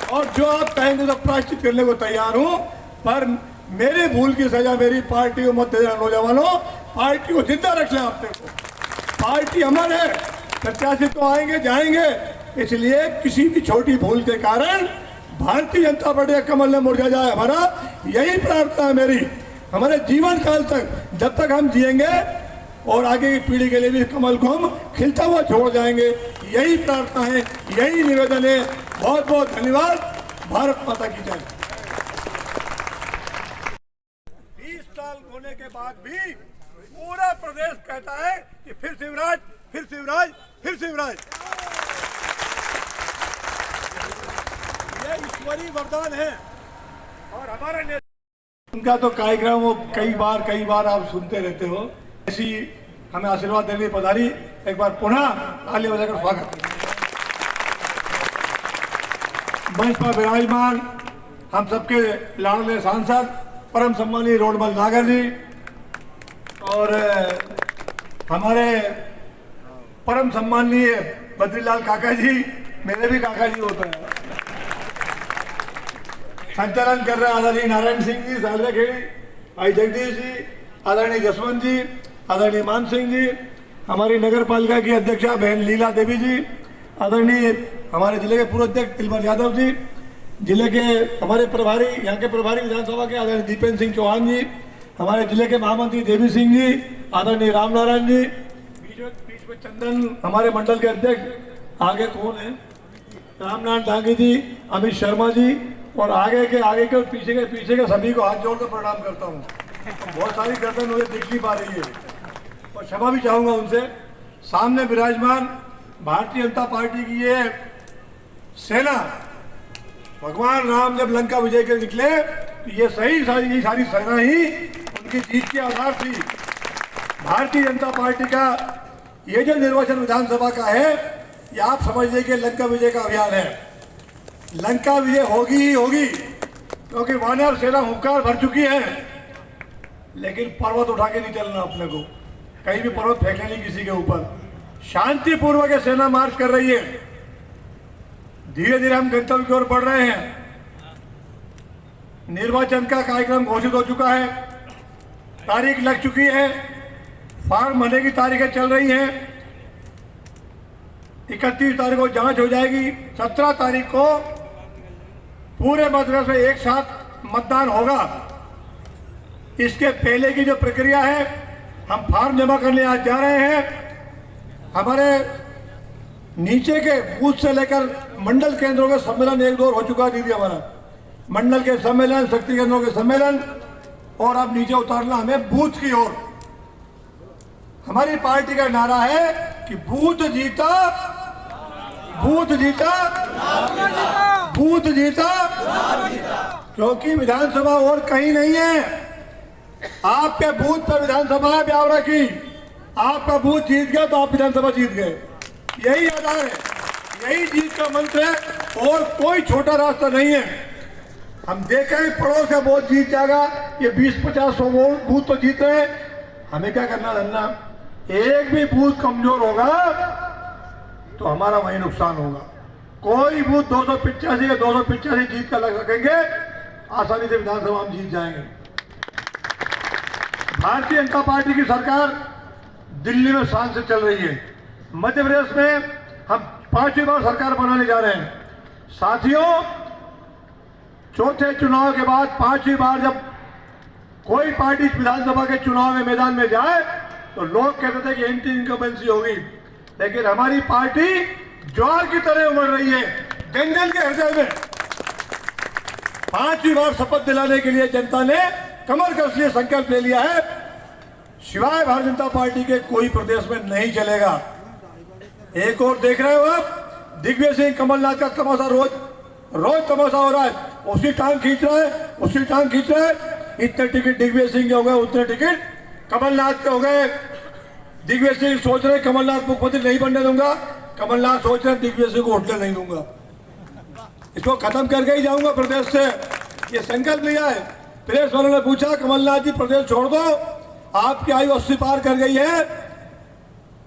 और जो आप कहेंगे तो प्रायश्चित करने को तैयार हूं, पर मेरी भूल की सजा मेरी पार्टी को मत देना। नौजवानों, पार्टी को जिंदा रखना। अपने को पार्टी अमर है, प्रत्याशी तो आएंगे जाएंगे, इसलिए किसी भी छोटी भूल के कारण भारतीय जनता पार्टी का कमल न मुरझा जाए, हमारा यही प्रार्थना है मेरी। हमारे जीवन काल तक जब तक हम जिएंगे और आगे की पीढ़ी के लिए भी कमल को हम खिलता हुआ छोड़ जाएंगे, यही प्रार्थना है, यही निवेदन है। बहुत बहुत धन्यवाद। भारत माता की जय। 20 साल होने के बाद भी पूरा प्रदेश कहता है कि फिर शिवराज, फिर शिवराज, फिर शिवराज। ये ईश्वरीय वरदान है। और हमारे उनका तो कार्यक्रम वो कई बार आप सुनते रहते हो। ऐसी हमें आशीर्वाद देने पधारी, एक बार पुनः ताली बजाकर स्वागत। मंच पर विराजमान हम सबके लाडले सांसद परम सम्मानीय रोडमल नागर जी और हमारे परम सम्मानीय बद्रीलाल काका जी, मेरे भी काका जी होते हैं। संचालन कर रहे आदरणीय नारायण सिंह जी सालवे खेड़ी, भाई जगदीश जी, आदरणीय जसवंत जी, आदरणीय मान सिंह जी, हमारी नगर पालिका की अध्यक्षा बहन लीला देवी जी, आदरणीय हमारे जिले के पूर्व अध्यक्ष तिलमर यादव जी, जिले के हमारे प्रभारी, यहाँ के प्रभारी विधानसभा के आदरणीय दीपेंद्र सिंह चौहान जी, हमारे जिले के महामंत्री देवी सिंह जी, आदरणीय राम नारायण जी, बीच में चंदन हमारे मंडल के अध्यक्ष, आगे कौन है, रामनारायण डांगी जी, अमित शर्मा जी, और आगे के और पीछे के सभी को हाथ जोड़कर प्रणाम करता हूँ। बहुत सारी गर्दन मुझे दिख नहीं पा रही है और क्षमा भी चाहूंगा उनसे। सामने विराजमान भारतीय जनता पार्टी की ये सेना, भगवान राम जब लंका विजय के निकले तो ये सारी सेना ही उनकी जीत के आधार थी। भारतीय जनता पार्टी का ये जो निर्वाचन विधानसभा का है, ये आप समझ लीजिए लंका विजय का अभियान है। लंका विजय होगी ही होगी, क्योंकि वानर सेना हुंकार भर चुकी है, लेकिन पर्वत उठा के नहीं चलना अपने को, कहीं भी पर्वत फेंकना नहीं किसी के ऊपर। शांतिपूर्वक सेना मार्च कर रही है। धीरे धीरे हम गंतव्य की ओर बढ़ रहे हैं। निर्वाचन का कार्यक्रम घोषित हो चुका है, तारीख लग चुकी है, फॉर्म भरने की तारीखें चल रही हैं। 31 तारीख को जांच हो जाएगी, 17 तारीख को पूरे मद्रास में एक साथ मतदान होगा। इसके पहले की जो प्रक्रिया है, हम फॉर्म जमा करने आज जा रहे हैं। हमारे नीचे के बूथ से लेकर मंडल केंद्रों के सम्मेलन एक दौर हो चुका है दीदी, हमारा मंडल के सम्मेलन, शक्ति केंद्रों के सम्मेलन, और अब नीचे उतारना हमें बूथ की ओर। हमारी पार्टी का नारा है कि बूथ जीता, बूथ जीता, बूथ जीता, क्योंकि विधानसभा और कहीं नहीं है। आपके बूथ पर विधानसभा है ब्यावरा की, आपका बूथ जीत गया तो आप विधानसभा जीत गए, यही आधार है, यही जीत का मंत्र है, और कोई छोटा रास्ता नहीं है। हम देखें पड़ोस का बूथ जीत जाएगा, ये 20-50 बूथ तो जीत रहे हैं, हमें क्या करना धरना। एक भी बूथ कमजोर होगा तो हमारा वही नुकसान होगा। कोई बूथ 285 या 285 जीत कर लग सकेंगे, आसानी से विधानसभा हम जीत जाएंगे। भारतीय जनता पार्टी की सरकार दिल्ली में शान से चल रही है। मध्य प्रदेश में हम 5वीं बार सरकार बनाने जा रहे हैं। साथियों, चौथे चुनाव के बाद 5वीं बार जब कोई पार्टी विधानसभा के चुनाव में मैदान में जाए तो लोग कहते थे कि एंटी इनकम्बेंसी होगी, लेकिन हमारी पार्टी ज्वार की तरह उमड़ रही है जंगल के हृदय में। 5वीं बार शपथ दिलाने के लिए जनता ने कमर कस लिए संकल्प ले लिया है। सिवाय भारतीय जनता पार्टी के कोई प्रदेश में नहीं चलेगा। एक और देख रहे हो आप, दिग्विजय सिंह कमलनाथ का तमाशा रोज तमाशा हो रहा है। उसकी टांग खींच रहा है, उसकी टांग खींच रहा है। इतने टिकट दिग्विजय सिंह के हो गए, उतने टिकट कमलनाथ के हो गए। दिग्विजय सिंह सोच रहे कमलनाथ मुख्यमंत्री नहीं बनने दूंगा, कमलनाथ सोच रहे दिग्विजय सिंह को उठने नहीं दूंगा, इसको खत्म करके ही जाऊंगा प्रदेश से। ये संकल्प लिया है। प्रेस वालों ने पूछा कमलनाथ जी प्रदेश छोड़ दो, आपकी आयु 80 पार कर गई है।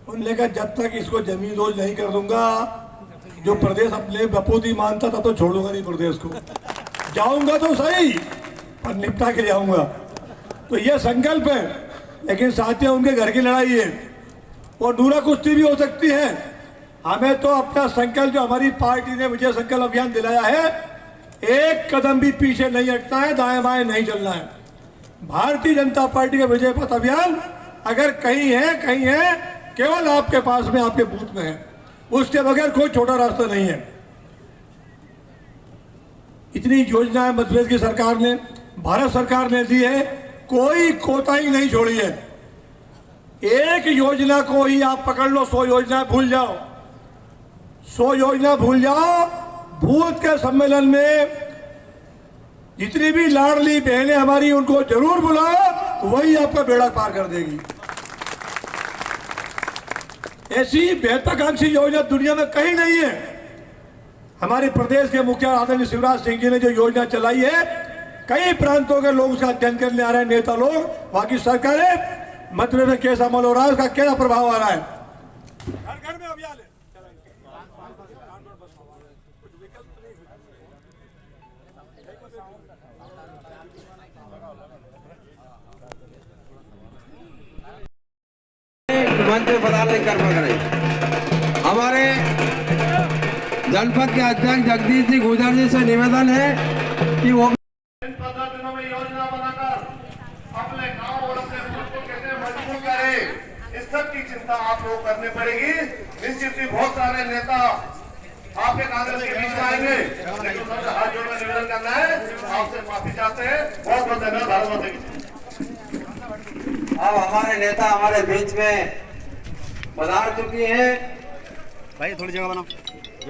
उन्होंने कहा जब तक इसको जमीन रोज नहीं कर दूंगा, जो प्रदेश अपने बपूती मानता तब तो छोड़ूंगा नहीं प्रदेश को। जाऊंगा तो सही पर निपटा के जाऊंगा। तो ये संकल्प है। लेकिन साथियों उनके घर की लड़ाई है, और दूरा कुश्ती भी हो सकती है। हमें तो अपना संकल्प जो हमारी पार्टी ने विजय संकल्प अभियान दिलाया है, एक कदम भी पीछे नहीं हटना है, दाएं बाएं नहीं चलना है। भारतीय जनता पार्टी का विजय पथ अभियान अगर कहीं है केवल आपके पास में, आपके बूथ में है। उसके बगैर कोई छोटा रास्ता नहीं है। इतनी योजनाएं मध्य प्रदेश की सरकार ने, भारत सरकार ने दी है, कोई कोताही नहीं छोड़ी है। एक योजना को ही आप पकड़ लो, 100 योजना भूल जाओ, 100 योजना भूल जाओ। बूथ के सम्मेलन में जितनी भी लाडली बहनें हमारी, उनको जरूर बुलाओ, वही आपका बेड़ा पार कर देगी। ऐसी महत्वाकांक्षी योजना दुनिया में कहीं नहीं है। हमारे प्रदेश के मुखिया आदरणीय शिवराज सिंह जी ने जो योजना चलाई है, कई प्रांतों के लोग उसका अध्ययन करने आ रहे हैं, नेता लोग, बाकी सरकारें। मध्य प्रदेश में कैसा अमल हो रहा है, उसका क्या प्रभाव आ रहा है। घर घर में अभियान है। मंच बदलने कर्म करें। हमारे जनपद के अध्यक्ष जगदीश जी गुजर जी से निवेदन है कि वो इन 15 दिनों में योजना बनाकर अपने गांव और अपने बूथ को कैसे मजबूत करें, इस सब की चिंता आप लोग करनी पड़ेगी। निश्चित ही बहुत सारे नेता आपके कांग्रेस के बीच में आएंगे, लेकिन सबसे हाथ जोड़कर निवेदन करना है, आपसे माफी चाहते हैं। बहुत बहुत धन्यवाद। भारत माता की। अब हमारे नेता हमारे बीच में पधार चुकी है। भाई थोड़ी जगह बनाओ।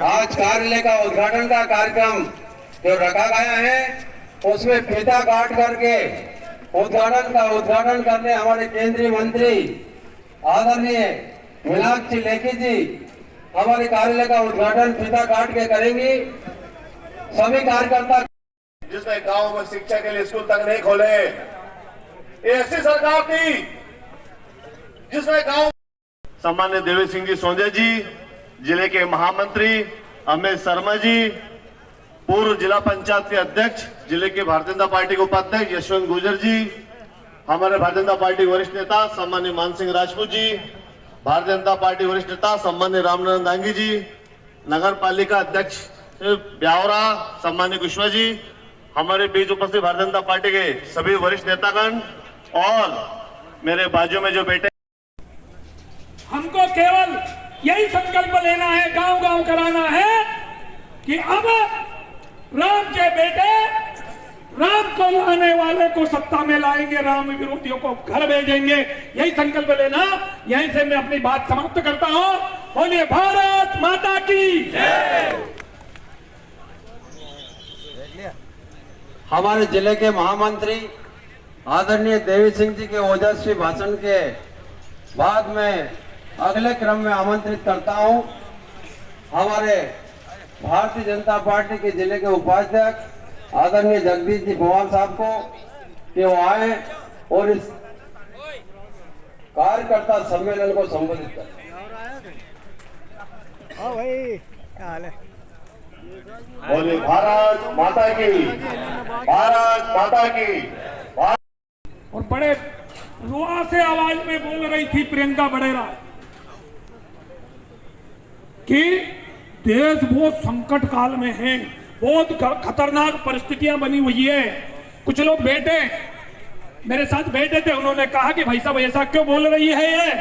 आज कार्यालय का उद्घाटन का कार्यक्रम जो रखा गया है, उसमें फीता काट करके उद्घाटन करने हमारे केंद्रीय मंत्री आदरणीय मीनाक्षी लेखी जी हमारे कार्यालय का उद्घाटन फीता काट के करेंगी। सभी कार्यकर्ता जिसने गांव में शिक्षा के लिए स्कूल तक नहीं खोले, ऐसी सरकार थी जिसने गांव। सम्मान्य देवी सिंह जी सोंदे जी, जिले के महामंत्री अमित शर्मा जी, पूर्व जिला पंचायत के अध्यक्ष, जिले के भारतीय जनता पार्टी के उपाध्यक्ष यशवंत गुजर जी, हमारे भारतीय जनता पार्टी वरिष्ठ नेता सम्मान्य मान सिंह राजपूत जी, भारतीय जनता पार्टी वरिष्ठ नेता सम्मान्य रामनारायण दांगी जी, नगर पालिका अध्यक्ष ब्यावरा सम्मान्य कुशवा जी, हमारे बीच उपस्थित भारतीय जनता पार्टी के सभी वरिष्ठ नेतागण और मेरे बाजू में जो बेटे। हमको केवल यही संकल्प लेना है, गांव गांव कराना है कि अब राम के बेटे राम को लाने वाले को सत्ता में लाएंगे, राम विरोधियों को घर भेजेंगे। यही संकल्प लेना। यहीं से मैं अपनी बात समाप्त करता हूं। बोलिए भारत माता की जय। हमारे जिले के महामंत्री आदरणीय देवी सिंह जी के ओजस्वी भाषण के बाद में अगले क्रम में आमंत्रित करता हूं हमारे भारतीय जनता पार्टी के जिले के उपाध्यक्ष आदरणीय जगदीश जी पवार साहब को कि वो आए और इस कार्यकर्ता सम्मेलन को संबोधित करें। बोले भारत माता की, भारत माता की। और बड़े रुआ से आवाज में बोल रही थी प्रियंका बड़ेरा कि देश बहुत संकट काल में है, बहुत खतरनाक परिस्थितियां बनी हुई है। कुछ लोग बैठे मेरे साथ बैठे थे, उन्होंने कहा कि भाई साहब ऐसा क्यों बोल रही है ये।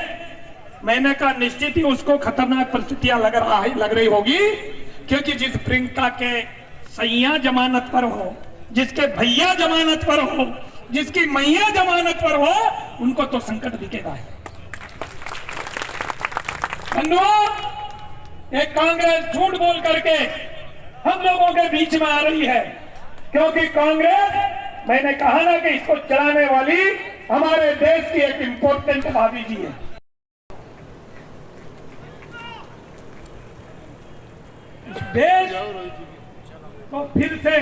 मैंने कहा निश्चित ही उसको खतरनाक परिस्थितियां लग रही होगी, क्योंकि जिस प्रियंका के सैया जमानत पर हो जिसके भैया जमानत पर हो, जिसकी मैया जमानत पर हो, उनको तो संकट दिखेगा है। बंधुओं, एक कांग्रेस झूठ बोल करके हम लोगों के बीच में आ रही है, क्योंकि कांग्रेस, मैंने कहा ना कि इसको चलाने वाली हमारे देश की एक इंपॉर्टेंट भाभी जी है। देश को फिर से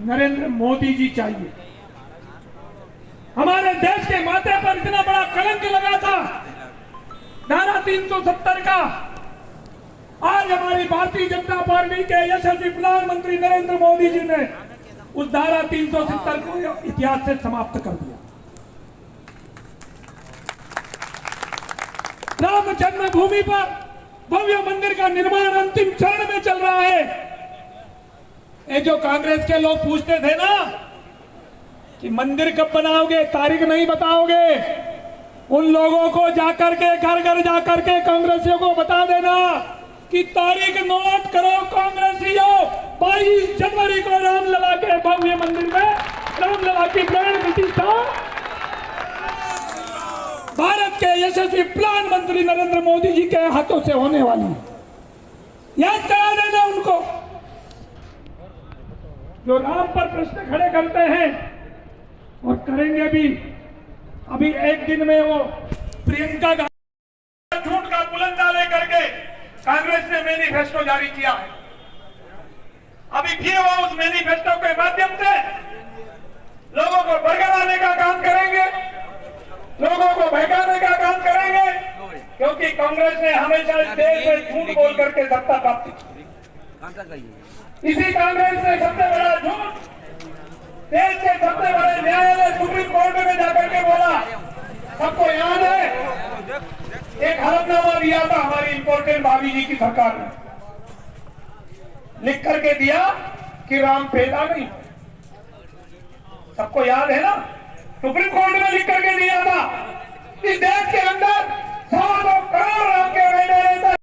नरेंद्र मोदी जी चाहिए। हमारे देश के माथे पर इतना बड़ा कलंक लगा था धारा 370 का, आज हमारी भारतीय जनता पार्टी के यशस्वी प्रधानमंत्री नरेंद्र मोदी जी ने उस धारा 370 को इतिहास से समाप्त कर दिया। राम जन्मभूमि पर भव्य मंदिर का निर्माण अंतिम चरण में चल रहा है। ये जो कांग्रेस के लोग पूछते थे ना कि मंदिर कब बनाओगे, तारीख नहीं बताओगे, उन लोगों को जाकर के घर घर जाकर के कांग्रेसियों को बता देना कि तारीख नोट करो कांग्रेसियों, 22 जनवरी को रामलला के भव्य मंदिर में रामलला की प्राण प्रतिष्ठा भारत के यशस्वी प्रधानमंत्री नरेंद्र मोदी जी के हाथों से होने वाली है। याद करा देना उनको। जो राम पर प्रश्न खड़े करते हैं और करेंगे भी, अभी एक दिन में वो प्रियंका गांधी झूठ का बुलंदा लेकर के कांग्रेस ने मैनिफेस्टो जारी किया है। अभी फिर वो उस मैनिफेस्टो के माध्यम से लोगों को बरगलाने का काम करेंगे, लोगों को बहकाने का काम करेंगे, क्योंकि कांग्रेस ने हमेशा इस देश में झूठ बोल करके सत्ता प्राप्त की। इसी कांग्रेस ने सबसे बड़ा झूठ देश के सबसे बड़े न्यायालय सुप्रीम कोर्ट में जाकर के बोला। सबको याद है, एक हलफनामा दिया था हमारी इंपोर्टेंट भाभी जी की सरकार ने, लिख करके दिया कि राम पैदा नहीं। सबको याद है ना, सुप्रीम कोर्ट में लिख करके दिया था इस देश के अंदर 100 करोड़ राम के बेटे रहते हैं।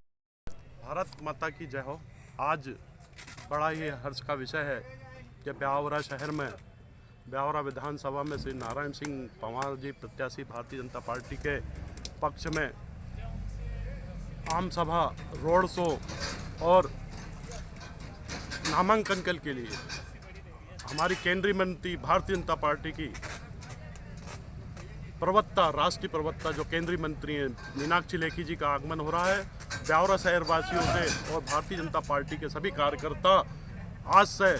भारत माता की जय हो। आज बड़ा ही हर्ष का विषय है कि ब्यावरा शहर में, ब्यावरा विधानसभा में श्री नारायण सिंह पंवार जी प्रत्याशी भारतीय जनता पार्टी के पक्ष में आम सभा, रोड शो और नामांकन के लिए हमारी केंद्रीय मंत्री भारतीय जनता पार्टी की प्रवक्ता, राष्ट्रीय प्रवक्ता जो केंद्रीय मंत्री हैं मीनाक्षी लेखी जी का आगमन हो रहा है। ब्यावरा शहर वासियों से और भारतीय जनता पार्टी के सभी कार्यकर्ता आज से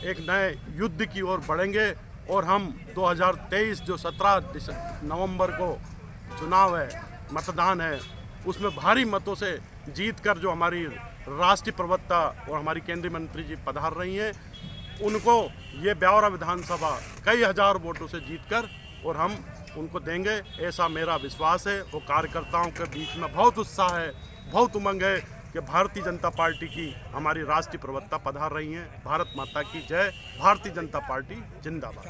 एक नए युद्ध की ओर बढ़ेंगे और हम 2023 जो 17 नवंबर को चुनाव है, मतदान है, उसमें भारी मतों से जीत कर जो हमारी राष्ट्रीय प्रवक्ता और हमारी केंद्रीय मंत्री जी पधार रही हैं, उनको ये ब्यावरा विधानसभा कई हजार वोटों से जीतकर और हम उनको देंगे, ऐसा मेरा विश्वास है। वो कार्यकर्ताओं के बीच में बहुत उत्साह है, बहुत उमंग है कि भारतीय जनता पार्टी की हमारी राष्ट्रीय प्रवक्ता पधार रही हैं। भारत माता की जय, भारतीय जनता पार्टी जिंदाबाद।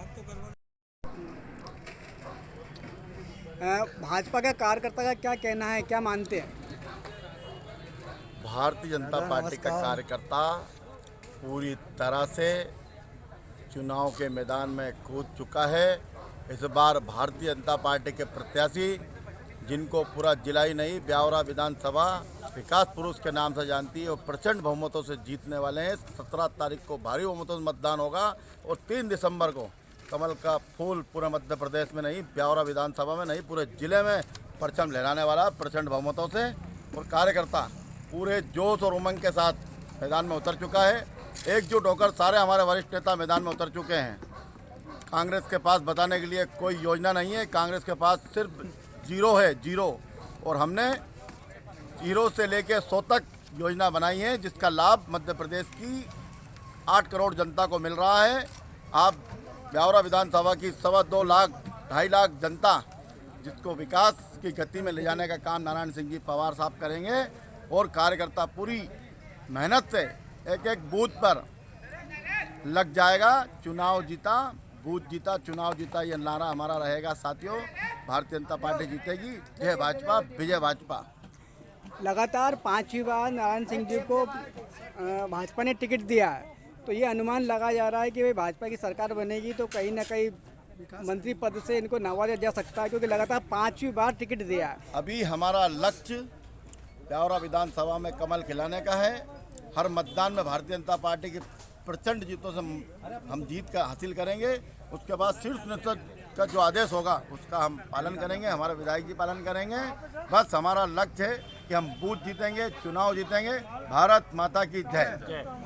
भाजपा के कार्यकर्ता का क्या कहना है, क्या मानते हैं? भारतीय जनता पार्टी का कार्यकर्ता पूरी तरह से चुनाव के मैदान में कूद चुका है। इस बार भारतीय जनता पार्टी के प्रत्याशी, जिनको पूरा जिला ही नहीं ब्यावरा विधानसभा विकास पुरुष के नाम से जानती है, और प्रचंड बहुमतों से जीतने वाले हैं। 17 तारीख को भारी बहुमतों से मतदान होगा और 3 दिसंबर को कमल का फूल पूरे मध्य प्रदेश में नहीं, ब्यावरा विधानसभा में नहीं, पूरे जिले में परचम लहराने वाला प्रचंड बहुमतों से। और कार्यकर्ता पूरे जोश और उमंग के साथ मैदान में उतर चुका है। एकजुट होकर सारे हमारे वरिष्ठ नेता मैदान में उतर चुके हैं। कांग्रेस के पास बताने के लिए कोई योजना नहीं है, कांग्रेस के पास सिर्फ जीरो है, जीरो। और हमने 0 से लेकर 100 तक योजना बनाई है, जिसका लाभ मध्य प्रदेश की 8 करोड़ जनता को मिल रहा है। आप ब्यावरा विधानसभा की 2.25 लाख 2.5 लाख जनता, जिसको विकास की गति में ले जाने का काम नारायण सिंह जी पंवार साहब करेंगे। और कार्यकर्ता पूरी मेहनत से एक एक बूथ पर लग जाएगा। चुनाव जीता, बूथ जीता, चुनाव जीता, ये नारा हमारा रहेगा। साथियों, भारतीय जनता पार्टी जीतेगी। जय भाजपा, विजय भाजपा। लगातार 5वीं बार नारायण सिंह जी को भाजपा ने टिकट दिया है, तो ये अनुमान लगाया जा रहा है कि भाई भाजपा की सरकार बनेगी तो कहीं ना कहीं मंत्री पद से इनको नवाजा जा सकता है, क्योंकि लगातार 5वीं बार टिकट दिया है। अभी हमारा लक्ष्य ब्यावरा विधानसभा में कमल खिलाने का है। हर मतदान में भारतीय जनता पार्टी की प्रचंड जीतों से हम जीत का हासिल करेंगे। उसके बाद शीर्ष नेतृत्व का जो आदेश होगा उसका हम पालन करेंगे, हमारे विधायक जी पालन करेंगे। बस हमारा लक्ष्य है कि हम बूथ जीतेंगे, चुनाव जीतेंगे। भारत माता की जय।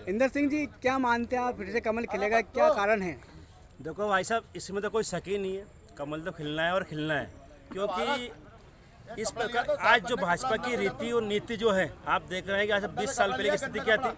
इंदर सिंह जी, क्या मानते हैं आप, फिर से कमल खिलेगा, क्या कारण है? देखो भाई साहब, इसमें तो कोई शक ही नहीं है, कमल तो खिलना है और खिलना है। क्योंकि इस प्रकार आज जो भाजपा की रीति और नीति जो है, आप देख रहे हैं कि आज 20 साल पहले की स्थिति क्या थी,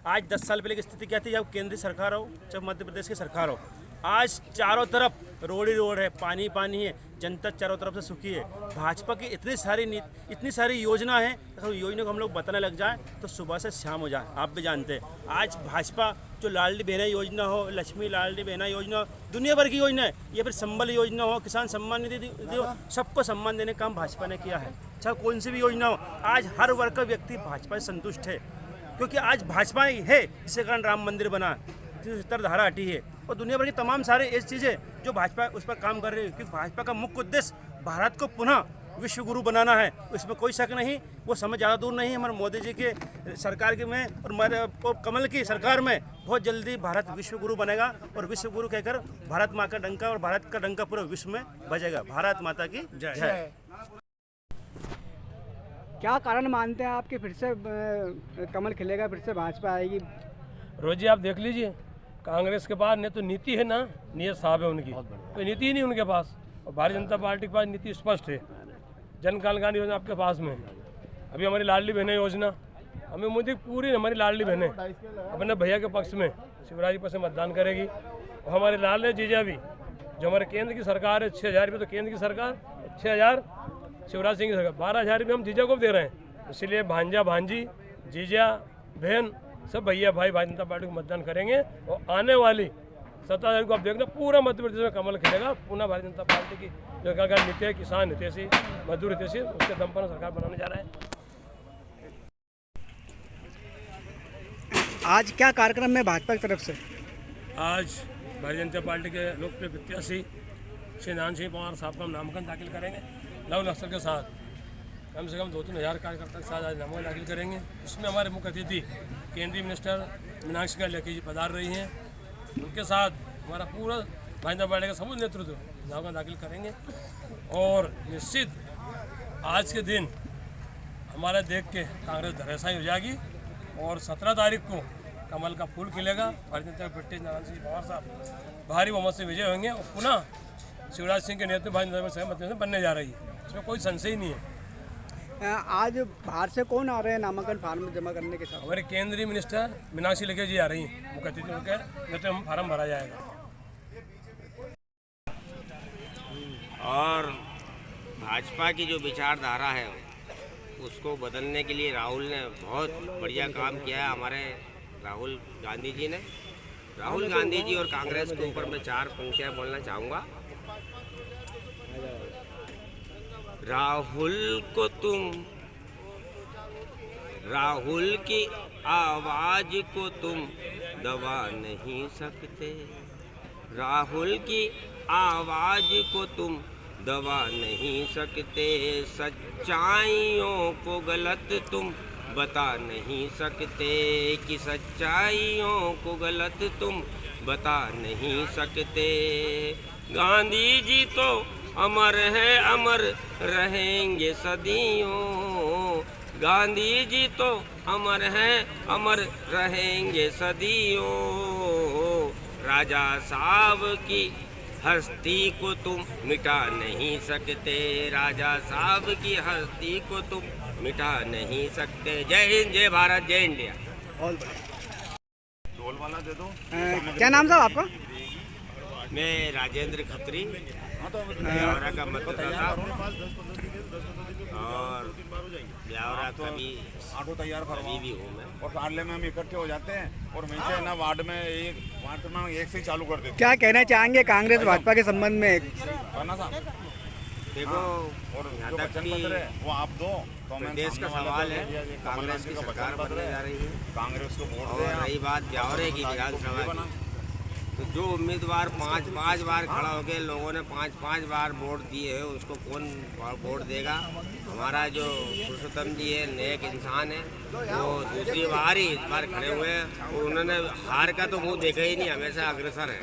आज 10 साल पहले की स्थिति क्या थी। जब केंद्रीय सरकार हो, जब मध्य प्रदेश की सरकार हो, आज चारों तरफ रोड ही रोड है, पानी पानी है, जनता चारों तरफ से सुखी है। भाजपा की इतनी सारी योजना है, अगर योजना को हम लोग बताने लग जाए तो सुबह से शाम हो जाए। आप भी जानते हैं आज भाजपा जो लाडली बहना योजना हो, लक्ष्मी लाडली बहना योजना हो, दुनिया भर की योजना है, या फिर संबल योजना हो, किसान सम्मान निधि हो, सबको सम्मान देने का काम भाजपा ने किया है। चाहे कौन सी भी योजना हो, आज हर वर्ग का व्यक्ति भाजपा से संतुष्ट है। क्योंकि आज भाजपा ही है जिसके कारण राम मंदिर बना, 73 धारा हटी है, और दुनिया भर की तमाम सारे ऐसी चीज़ें जो भाजपा उस पर काम कर रही है। क्योंकि भाजपा का मुख्य उद्देश्य भारत को पुनः विश्व गुरु बनाना है, इसमें कोई शक नहीं। वो समय ज़्यादा दूर नहीं, हमारे मोदी जी के सरकार के में और कमल की सरकार में बहुत जल्दी भारत विश्व गुरु बनेगा, और विश्व गुरु कहकर भारत माँ का डंका और भारत का डंका पूरे विश्व में बजेगा। भारत माता की जय। क्या कारण मानते हैं आप कि फिर से कमल खिलेगा, फिर से भाजपा आएगी? रोजी आप देख लीजिए, कांग्रेस के पास न तो नीति है, ना नीयत साहब है उनकी, तो नीति ही नहीं उनके पास। और भारतीय जनता पार्टी के पास नीति स्पष्ट है। जन कल्याण योजना आपके पास में है। अभी हमारी लाडली बहनें योजना, हमें मोदी पूरी हमारी लाडली बहनें अपने भैया के पक्ष में शिवराज पर से मतदान करेगी। और हमारे लाडले जीजा भी, जो हमारे केंद्र की सरकार है, 6,000 रुपये तो केंद्र की सरकार, 6,000 शिवराज सिंह की सरकार, 12,000 रुपये हम जीजा को दे रहे हैं। इसलिए भांजा भांजी, जीजा बहन, सब भैया भाई भारतीय जनता पार्टी को मतदान करेंगे। और आने वाली 17 तारीख को आप देखना पूरा मध्य प्रदेश में कमल खिलेगा। पुनः भारतीय जनता पार्टी की जो नीति है, किसान हितैषी, मजदूर हितैषी, उसके दम पर सरकार बनाने जा रहा है। आज क्या कार्यक्रम है भाजपा की तरफ से? आज भारतीय जनता पार्टी के लोकप्रिय प्रत्याशी श्री नारायण सिंह पवार साहब का नामांकन दाखिल करेंगे। लव नक्सल के साथ कम से कम 2-3 हज़ार कार्यकर्ता के साथ आज नामांकन दाखिल करेंगे। इसमें हमारे मुख्य अतिथि केंद्रीय मिनिस्टर मीनाक्षी लेखी जी पधार रही हैं। उनके साथ हमारा पूरा भारतीय जनता पार्टी का समूह नेतृत्व नामांकन दाखिल करेंगे। और निश्चित आज के दिन हमारे देख के कांग्रेस धराशायी हो जाएगी, और 17 तारीख को कमल का फूल खिलेगा। भारतीय जनता पार्टी नारायण सिंह पवार साहब भारी बहुमत से विजय होंगे, और पुनः शिवराज सिंह के नेतृत्व भारतीय जनता पार्टी सहमति से बनने जा रही है। इसमें कोई संशय ही नहीं है। आज बाहर से कौन आ रहे हैं नामांकन फार्म जमा करने के साथ? हमारे केंद्रीय मिनिस्टर मीनाक्षी लेखी जी आ रही हैं, मुख्य अतिथि होकर नेतृत्व में फार्म भरा जाएगा। और भाजपा की जो विचारधारा है उसको बदलने के लिए राहुल ने बहुत बढ़िया काम किया है। हमारे राहुल गांधी जी ने, राहुल गांधी जी और कांग्रेस के ऊपर मैं 4 पंक्तियाँ बोलना चाहूँगा। राहुल को तुम, राहुल की आवाज को तुम दबा नहीं सकते, राहुल की आवाज को तुम दबा नहीं सकते, सच्चाइयों को गलत तुम बता नहीं सकते, कि सच्चाइयों को गलत तुम बता नहीं सकते। गांधी जी तो अमर है, अमर रहेंगे सदियों, गांधी जी तो अमर हैं, अमर रहेंगे सदियों। राजा साहब की हस्ती को तुम मिटा नहीं सकते, राजा साहब की हस्ती को तुम मिटा नहीं सकते। जय हिंद, जय भारत, जय इंडिया। ढोल वाला दे दो। क्या नाम साहब आपका? मैं राजेंद्र खत्री, ब्यावरा का मतदाता, और ब्यावरा का भी ऑटो तैयार अभी भी हूँ मैं। और पार्ले में हम इकट्ठे हो जाते हैं और वहीं से ना वार्ड में एक से ही चालू कर देते हैं। क्या कहना चाहेंगे कांग्रेस भाजपा के संबंध में? राणा साहब देखो यहाँ तक कि वो आप दो तो देश का सवाल है, कांग्रेस की सरकार बनने जा रही है, कांग्रेस को वोट और रही बात ब्यावरे की विधानसभा की, तो जो उम्मीदवार पाँच बार खड़ा होकर लोगों ने पाँच बार वोट दिए हैं, उसको कौन वोट देगा? हमारा जो पुरुषोत्तम जी है, नेक इंसान है, वो दूसरी बार ही इस बार खड़े हुए हैं और उन्होंने हार का तो मुंह देखा ही नहीं, हमेशा अग्रसर है।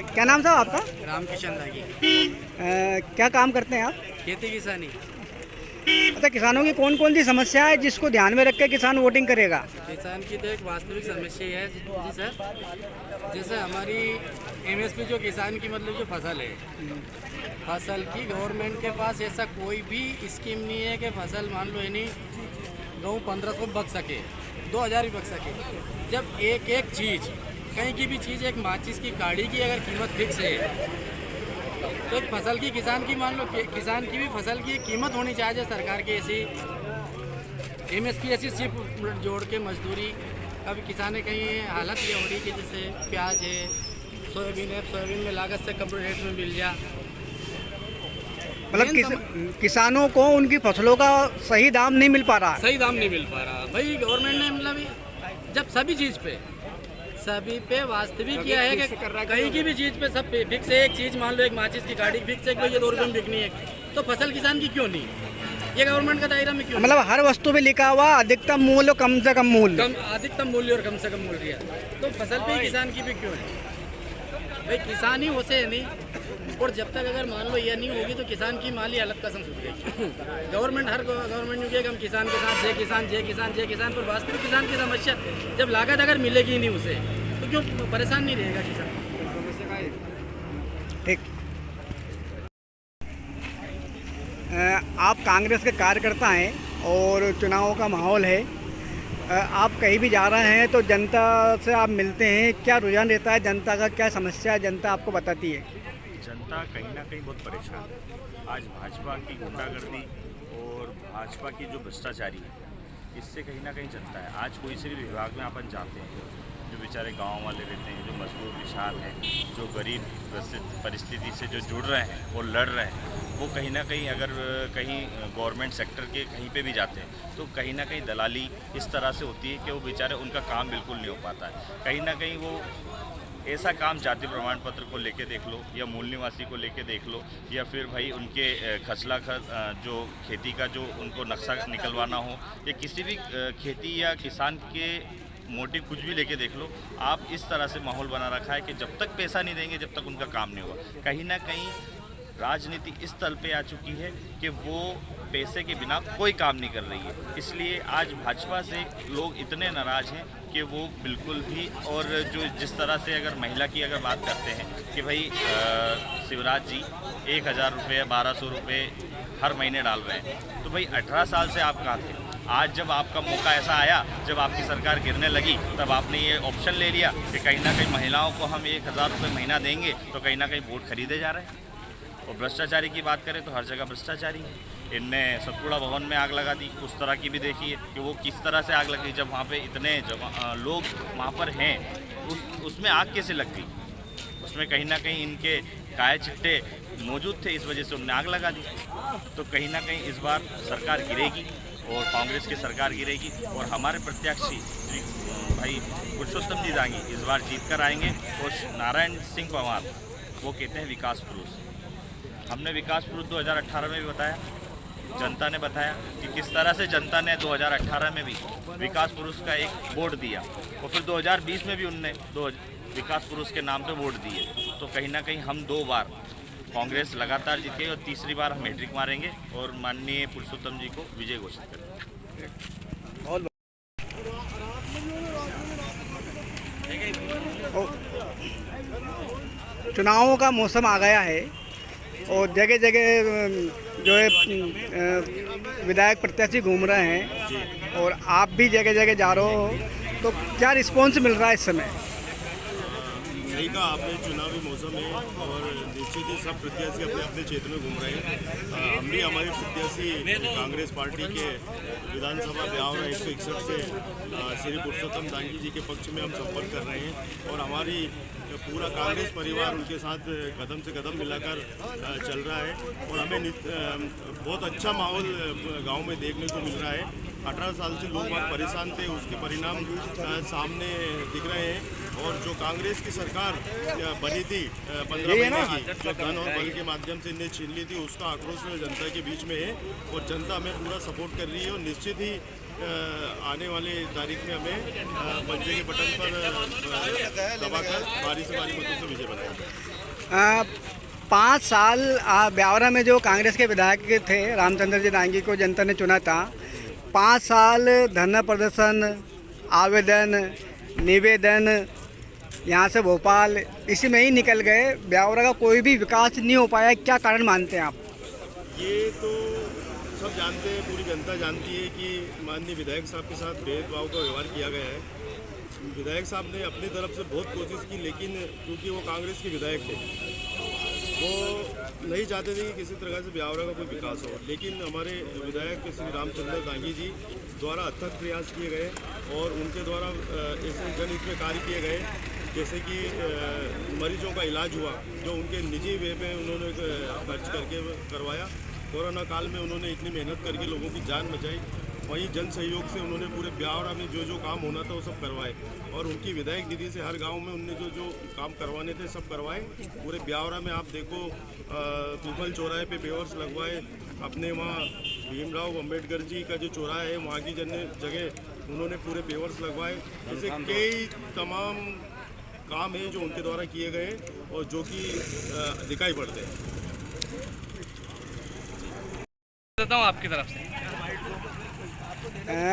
क्या नाम साहब आपका? रामकिशन दागी। क्या काम करते हैं आप? खेती किसानी। अच्छा, किसानों की कौन कौन सी समस्या है जिसको ध्यान में रख के किसान वोटिंग करेगा? किसान की तो एक वास्तविक समस्या है जी सर, जैसे हमारी एमएसपी जो किसान की मतलब जो फसल है, फसल की गवर्नमेंट के पास ऐसा कोई भी स्कीम नहीं है कि फसल मान लो यानी गेहूँ 1500 बच सके, 2000 भी बच सके। जब एक चीज़ कहीं की भी चीज़, एक माचिस की काड़ी की अगर कीमत फिक्स है तो एक फसल की किसान की मान लो किसान की भी फसल की कीमत होनी चाहिए सरकार की ऐसी एमएसपी ऐसी सिर्फ जोड़ के मजदूरी। अभी किसान ने कहीं हालत ये हो रही कि जैसे प्याज है, सोयाबीन है, सोयाबीन में लागत से कम रेट में मिल जा, मतलब किसानों को उनकी फसलों का सही दाम नहीं मिल पा रहा। सही दाम नहीं मिल पा रहा भाई। गवर्नमेंट ने मतलब जब सभी चीज़ पे सभी पे वास्तविक किया है कि कहीं की भी चीज़ पे सब फिक्स है। एक चीज़ मान लो एक माचिस की गाड़ी फिक्स है कि भाई ये 2 रुपये में बिकनी है, तो फसल किसान की क्यों नहीं? ये गवर्नमेंट का दायरा में क्यों? मतलब हर वस्तु पे लिखा हुआ अधिकतम मूल्य और कम से कम मूल्य, अधिकतम मूल्य और कम से कम मूल्य, तो फसल पे ही किसान की भी क्यों है? भाई किसान ही होते नहीं, और जब तक अगर मान लो ये नहीं होगी तो किसान की माली हालत कसम सुध गई। गवर्नमेंट हर गवर्नमेंट यूँ हम किसान के साथ जय किसान जय किसान जय किसान, पर वास्तविक किसान की समस्या जब लागत अगर मिलेगी नहीं उसे तो क्यों परेशान नहीं रहेगा किसान? ठीक। आप कांग्रेस के कार्यकर्ता हैं और चुनावों का माहौल है, आप कहीं भी जा रहे हैं तो जनता से आप मिलते हैं, क्या रुझान रहता है जनता का, क्या समस्या जनता आपको बताती है? जनता कहीं ना कहीं बहुत परेशान है। आज भाजपा की गुंडागर्दी और भाजपा की जो भ्रष्टाचारी है, इससे कहीं ना कहीं जनता है। आज कोई से भी विभाग में अपन जाते हैं, जो बेचारे गांव वाले रहते हैं, जो मजदूर किसान हैं, जो गरीब परिस्थिति से जो जुड़ रहे हैं और लड़ रहे हैं, वो कहीं ना कहीं अगर कहीं गवर्नमेंट सेक्टर के कहीं पे भी जाते हैं तो कहीं ना कहीं दलाली इस तरह से होती है कि वो बेचारे उनका काम बिल्कुल नहीं हो पाता है। कहीं ना कहीं वो ऐसा काम जाति प्रमाण पत्र को लेके देख लो, या मूल निवासी को लेके देख लो, या फिर भाई उनके खसला जो खेती का जो उनको नक्शा निकलवाना हो, या किसी भी खेती या किसान के मोटिव कुछ भी लेके देख लो, आप इस तरह से माहौल बना रखा है कि जब तक पैसा नहीं देंगे जब तक उनका काम नहीं होगा। कहीं ना कहीं राजनीति इस तल पे आ चुकी है कि वो पैसे के बिना कोई काम नहीं कर रही है। इसलिए आज भाजपा से लोग इतने नाराज़ हैं कि वो बिल्कुल भी, और जो जिस तरह से अगर महिला की अगर बात करते हैं कि भाई शिवराज जी 1000 रुपये 1200 रुपये हर महीने डाल रहे हैं, तो भाई 18 साल से आप कहाँ थे? आज जब आपका मौका ऐसा आया, जब आपकी सरकार गिरने लगी, तब आपने ये ऑप्शन ले लिया कि कहीं ना कहीं महिलाओं को हम 1000 रुपये महीना देंगे, तो कहीं ना कहीं वोट खरीदे जा रहे हैं। और भ्रष्टाचारी की बात करें तो हर जगह भ्रष्टाचारी है। इनने सतपुड़ा भवन में आग लगा दी, उस तरह की भी देखी है कि वो किस तरह से आग लगी, जब वहाँ पे इतने लोग वहाँ पर हैं, उसमें आग कैसे लग गई? उसमें कहीं ना कहीं इनके काये चिट्टे मौजूद थे, इस वजह से उन्होंने आग लगा दी। तो कहीं ना कहीं इस बार सरकार गिरेगी और कांग्रेस की सरकार गिरेगी, और हमारे प्रत्याशी श्री भाई पुरुषोत्तम जी दांगी इस बार जीत कर आएंगे। और नारायण सिंह पंवार वो कहते हैं विकास पुरुष। हमने विकास पुरुष 2018 में भी बताया, जनता ने बताया कि किस तरह से जनता ने 2018 में भी विकास पुरुष का एक वोट दिया, और फिर 2020 में भी उनने विकास पुरुष के नाम पे वोट दिए। तो कहीं ना कहीं हम 2 बार कांग्रेस लगातार जीते और तीसरी बार हम हैट्रिक मारेंगे और माननीय पुरुषोत्तम जी को विजय घोषित करेंगे। चुनावों का मौसम आ गया है और जगह जगह जो है विधायक प्रत्याशी घूम रहे हैं, और आप भी जगह जगह जा रहे हो, तो क्या रिस्पॉन्स मिल रहा है इस समय? सही कहा आपने, चुनावी मौसम है और निश्चित ही सब प्रत्याशी अपने अपने क्षेत्र में घूम रहे हैं। हम भी हमारे प्रत्याशी कांग्रेस पार्टी के विधानसभा ब्यावरा 161 से श्री पुरुषोत्तम दांगी जी के पक्ष में हम संपर्क कर रहे हैं, और हमारी पूरा कांग्रेस परिवार उनके साथ कदम से कदम मिलाकर चल रहा है और हमें बहुत अच्छा माहौल गांव में देखने को मिल रहा है। 18 साल से लोग बहुत परेशान थे, उसके परिणाम सामने दिख रहे हैं और जो कांग्रेस की सरकार बनी थी 15 महीने की, जो धन और बल के माध्यम से इन्हें छीन ली थी, उसका आक्रोश जनता के बीच में है और जनता हमें पूरा सपोर्ट कर रही है और निश्चित ही आने वाले तारीख में हमें पंजे के बटन पर दबाकर भारी से भारी मतों से विजय बनाएंगे। 5 साल ब्यावरा में जो कांग्रेस के विधायक थे रामचंद्र जी दांगी को जनता ने चुना था। 5 साल धरना प्रदर्शन, आवेदन, निवेदन यहाँ से भोपाल इसी में ही निकल गए। ब्यावरा का कोई भी विकास नहीं हो पाया, क्या कारण मानते हैं आप? ये तो सब जानते हैं, पूरी जनता जानती है कि माननीय विधायक साहब के साथ भेदभाव का व्यवहार किया गया है। विधायक साहब ने अपनी तरफ से बहुत कोशिश की, लेकिन क्योंकि वो कांग्रेस के विधायक थे, वो नहीं चाहते थे कि किसी तरह से ब्यावरा का कोई विकास हो। लेकिन हमारे विधायक श्री रामचंद्र दांगी जी द्वारा अथक प्रयास किए गए और उनके द्वारा ऐसे जनहित में कार्य किए गए, जैसे कि मरीजों का इलाज हुआ जो उनके निजी वे पे उन्होंने खर्च करके करवाया। कोरोना काल में उन्होंने इतनी मेहनत करके लोगों की जान बचाई, वहीं जन सहयोग से उन्होंने पूरे ब्यावरा में जो काम होना था वो सब करवाए और उनकी विधायक निधि से हर गांव में उनने जो काम करवाने थे सब करवाए। पूरे ब्यावरा में आप देखो, पीपल चौराहे पे बेवर्स लगवाए, अपने वहाँ भीमराव अंबेडकर जी का जो चौराहा है वहाँ की जगह उन्होंने पूरे बेवर्स लगवाए। ऐसे कई तमाम काम हैं जो उनके द्वारा किए गए और जो कि दिखाई पड़ते हैं। देता हूँ आपकी तरफ से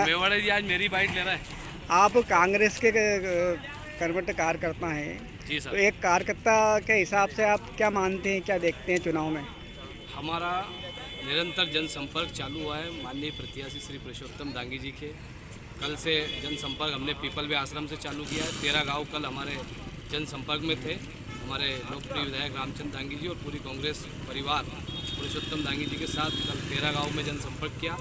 मेवाड़े जी आज मेरी बाइट ले रहा है। आप कांग्रेस के कर्मठ कार्यकर्ता हैं जी सर। तो एक कार्यकर्ता के हिसाब से आप क्या मानते हैं, क्या देखते हैं चुनाव में? हमारा निरंतर जनसंपर्क चालू हुआ है माननीय प्रत्याशी श्री पुरुषोत्तम दांगी जी के। कल से जनसंपर्क हमने पीपल वे आश्रम से चालू किया है। 13 गाँव कल हमारे जनसंपर्क में थे। हमारे लोकप्रिय विधायक रामचंद्र दांगी जी और पूरी कांग्रेस परिवार पुरुषोत्तम दांगी जी के साथ कल 13 गाँव में जनसंपर्क किया।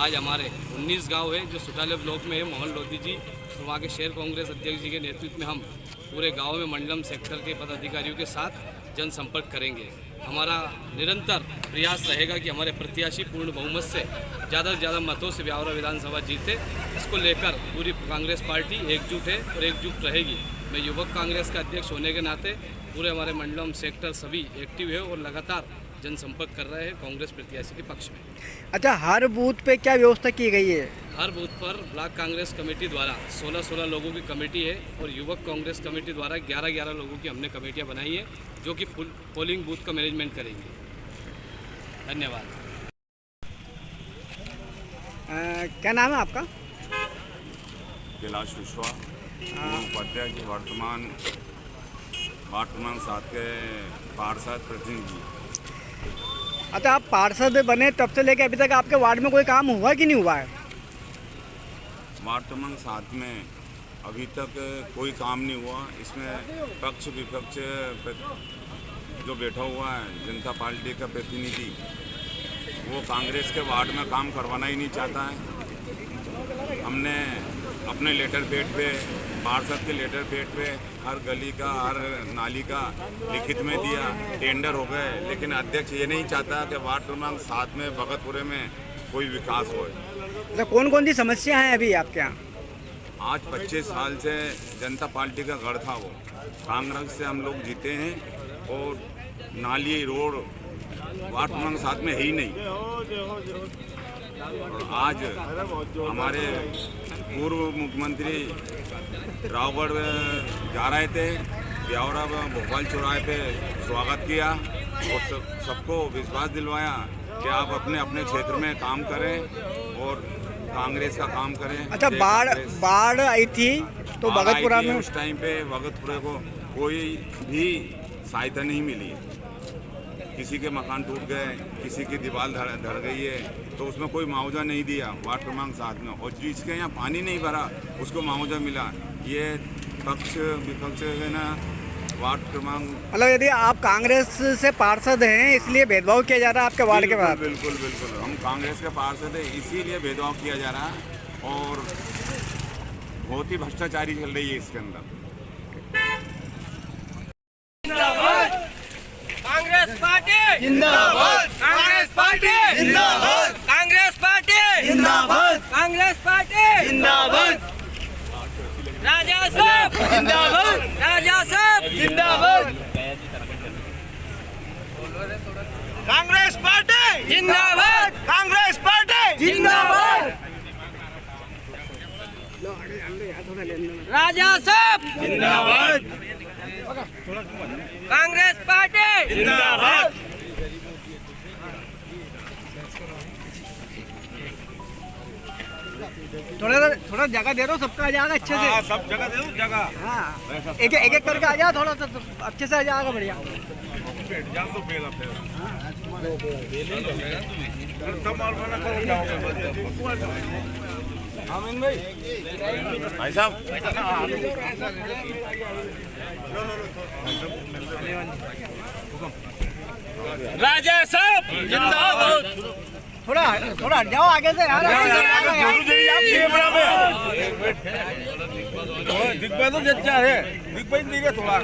आज हमारे 19 गांव है जो सुटाले ब्लॉक में है। मोहन लोधी जी और वहाँ के शहर कांग्रेस अध्यक्ष जी के नेतृत्व में हम पूरे गांव में मंडलम सेक्टर के पदाधिकारियों के साथ जनसंपर्क करेंगे। हमारा निरंतर प्रयास रहेगा कि हमारे प्रत्याशी पूर्ण बहुमत से ज़्यादा मतों से ब्यावरा विधानसभा जीते। इसको लेकर पूरी कांग्रेस पार्टी एकजुट है और एकजुट रहेगी। मैं युवक कांग्रेस का अध्यक्ष होने के नाते पूरे हमारे मंडलम सेक्टर सभी एक्टिव है और लगातार जनसंपर्क कर रहे हैं कांग्रेस प्रत्याशी के पक्ष में। अच्छा, हर बूथ पे क्या व्यवस्था की गई है? हर बूथ पर ब्लॉक कांग्रेस कमेटी द्वारा 16 लोगों की कमेटी है और युवक कांग्रेस कमेटी द्वारा 11 लोगों की हमने कमेटियां बनाई है जो कि पोलिंग बूथ का मैनेजमेंट करेंगे। धन्यवाद। क्या नाम है आपका? कैलाश विश्वा, उपाध्याय वर्तमान वार्ड क्रमांक 7 के पार्षद प्रतिनिधि। अच्छा, आप पार्षद बने तब से लेकर अभी तक आपके वार्ड में कोई काम हुआ कि नहीं हुआ है? वार्ड क्रमांक 7 में अभी तक कोई काम नहीं हुआ। इसमें पक्ष विपक्ष जो बैठा हुआ है जनता पार्टी का प्रतिनिधि, वो कांग्रेस के वार्ड में काम करवाना ही नहीं चाहता है। हमने अपने लेटर पैड पे, पार्षद के लेटर पैड पे हर गली का, हर नाली का लिखित में दिया, टेंडर हो गए, लेकिन अध्यक्ष ये नहीं चाहता कि वार्ड क्रमांक 7 में भगतपुरे में कोई विकास हो। तो कौन कौन सी समस्या है अभी आपके यहाँ? आज 25 साल से जनता पार्टी का गढ़ था, वो कांग्रेस से हम लोग जीते हैं और नाली रोड वार्ड क्रमांक 7 में है ही नहीं। और आज हमारे पूर्व मुख्यमंत्री रावगढ़ जा रहे थे, ब्यावरा भोपाल चौराहे पे स्वागत किया और सबको विश्वास दिलवाया कि आप अपने अपने क्षेत्र में काम करें और कांग्रेस का काम करें। अच्छा, बाढ़ आई थी तो भगतपुरा में उस टाइम पे भगतपुरे को कोई भी सहायता नहीं मिली। किसी के मकान टूट गए, किसी की दीवार धड़ गई है तो उसमें कोई मुआवजा नहीं दिया वार्ड क्रमांक 7 में, और जिसके यहाँ पानी नहीं भरा उसको मुआवजा मिला। ये पक्ष विपक्ष है ना वार्ड क्रमांक। मतलब यदि आप कांग्रेस से पार्षद हैं इसलिए भेदभाव किया जा रहा है आपके वार्ड के बाद? बिल्कुल बिल्कुल, हम कांग्रेस के पार्षद हैं इसीलिए भेदभाव किया जा रहा है और बहुत ही भ्रष्टाचारी चल रही है इसके अंदर। कांग्रेस पार्टी जिंदाबाद कांग्रेस पार्टी जिंदाबाद कांग्रेस पार्टी जिंदाबाद कांग्रेस पार्टी जिंदाबाद राजा साहब जिंदाबाद राजा साहब जिंदाबाद कांग्रेस पार्टी जिंदाबाद कांग्रेस पार्टी जिंदाबाद राजा साहब जिंदाबाद कांग्रेस पार्टी जिंदाबाद थोड़ा जगह दे दो, सबका आ जाएगा अच्छे से। हाँ, सब जगह दे दो जगह। हाँ, एक एक करके आ जाओ, थोड़ा सा अच्छे से आ जाएगा, बढ़िया। जान तो पहला भाई साहब राजा साहब जिंदाबाद थोड़ा थोड़ा हट जाओ आगे से यार। दिग्बा तो जच्चा है, दिग्बा धीरे थोड़ा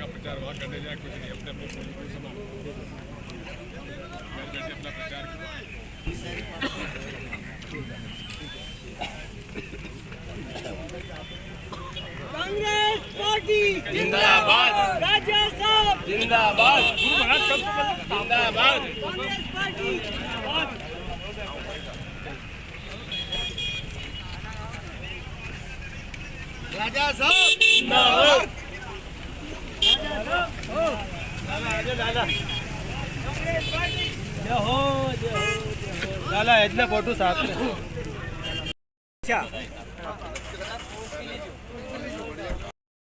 प्रचार वहाँ करने जाए, कुछ नहीं अपने अपना प्रचार कांग्रेस पार्टी जिंदाबाद राजा साहब जिंदाबाद जिंदाबाद कांग्रेस पार्टी राजा साहब जिंदाबाद लाला इतने फोटो साथ में। अच्छा,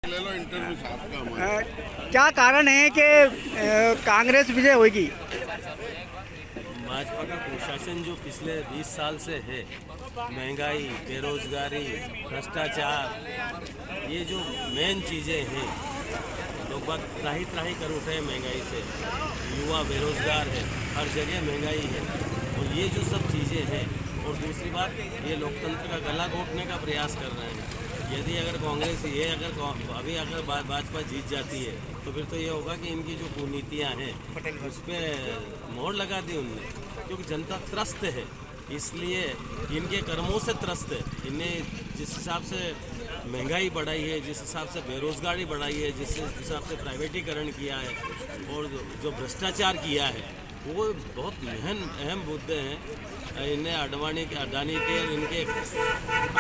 ले लो इंटरव्यू साथ का क्या कारण है कि कांग्रेस विजय होगी? भाजपा का प्रशासन जो पिछले 20 साल से है, महंगाई, बेरोजगारी, भ्रष्टाचार, ये जो मेन चीज़ें हैं, लोग बात त्राही त्राही कर उठे हैं महंगाई से, युवा बेरोजगार है, हर जगह महंगाई है, और ये जो सब चीज़ें हैं, और दूसरी बात ये लोकतंत्र का गला घोटने का प्रयास कर रहे हैं। यदि अगर कांग्रेस अभी अगर भाजपा जीत जाती है तो फिर तो ये होगा कि इनकी जो कुनीतियाँ हैं उस पर मोहर लगा दी उनने, क्योंकि जनता त्रस्त है, इसलिए इनके कर्मों से त्रस्त है। इन्हें जिस हिसाब से महंगाई बढ़ाई है, जिस हिसाब से बेरोजगारी बढ़ाई है, जिस हिसाब से प्राइवेटीकरण किया है और जो भ्रष्टाचार किया है, वो बहुत अहम मुद्दे हैं। इन्हें अडानी के और इनके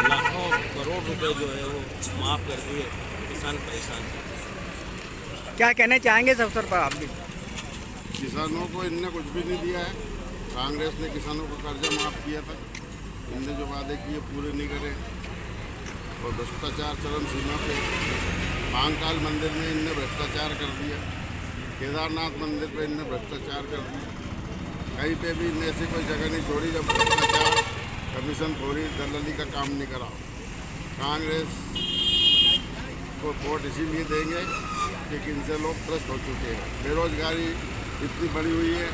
लाखों करोड़ रुपए जो है वो माफ़ कर दिए, किसान परेशान हैं। क्या कहना चाहेंगे इस अवसर पर आप भी? किसानों को इनने कुछ भी नहीं दिया है। कांग्रेस ने किसानों का कर्जा माफ़ किया था, इनने जो वादे किए पूरे नहीं करे, और भ्रष्टाचार चरम सीमा पे। महाकाल मंदिर में इनने भ्रष्टाचार कर दिया, केदारनाथ मंदिर पे इनने भ्रष्टाचार कर दिया, कहीं पे भी इनने ऐसी कोई जगह नहीं छोड़ी जब भ्रष्टाचार, कमीशन खोरी, दलाली का काम नहीं करा। कांग्रेस को वोट इसीलिए देंगे कि इनसे लोग त्रस्त हो चुके हैं। बेरोजगारी इतनी बढ़ी हुई है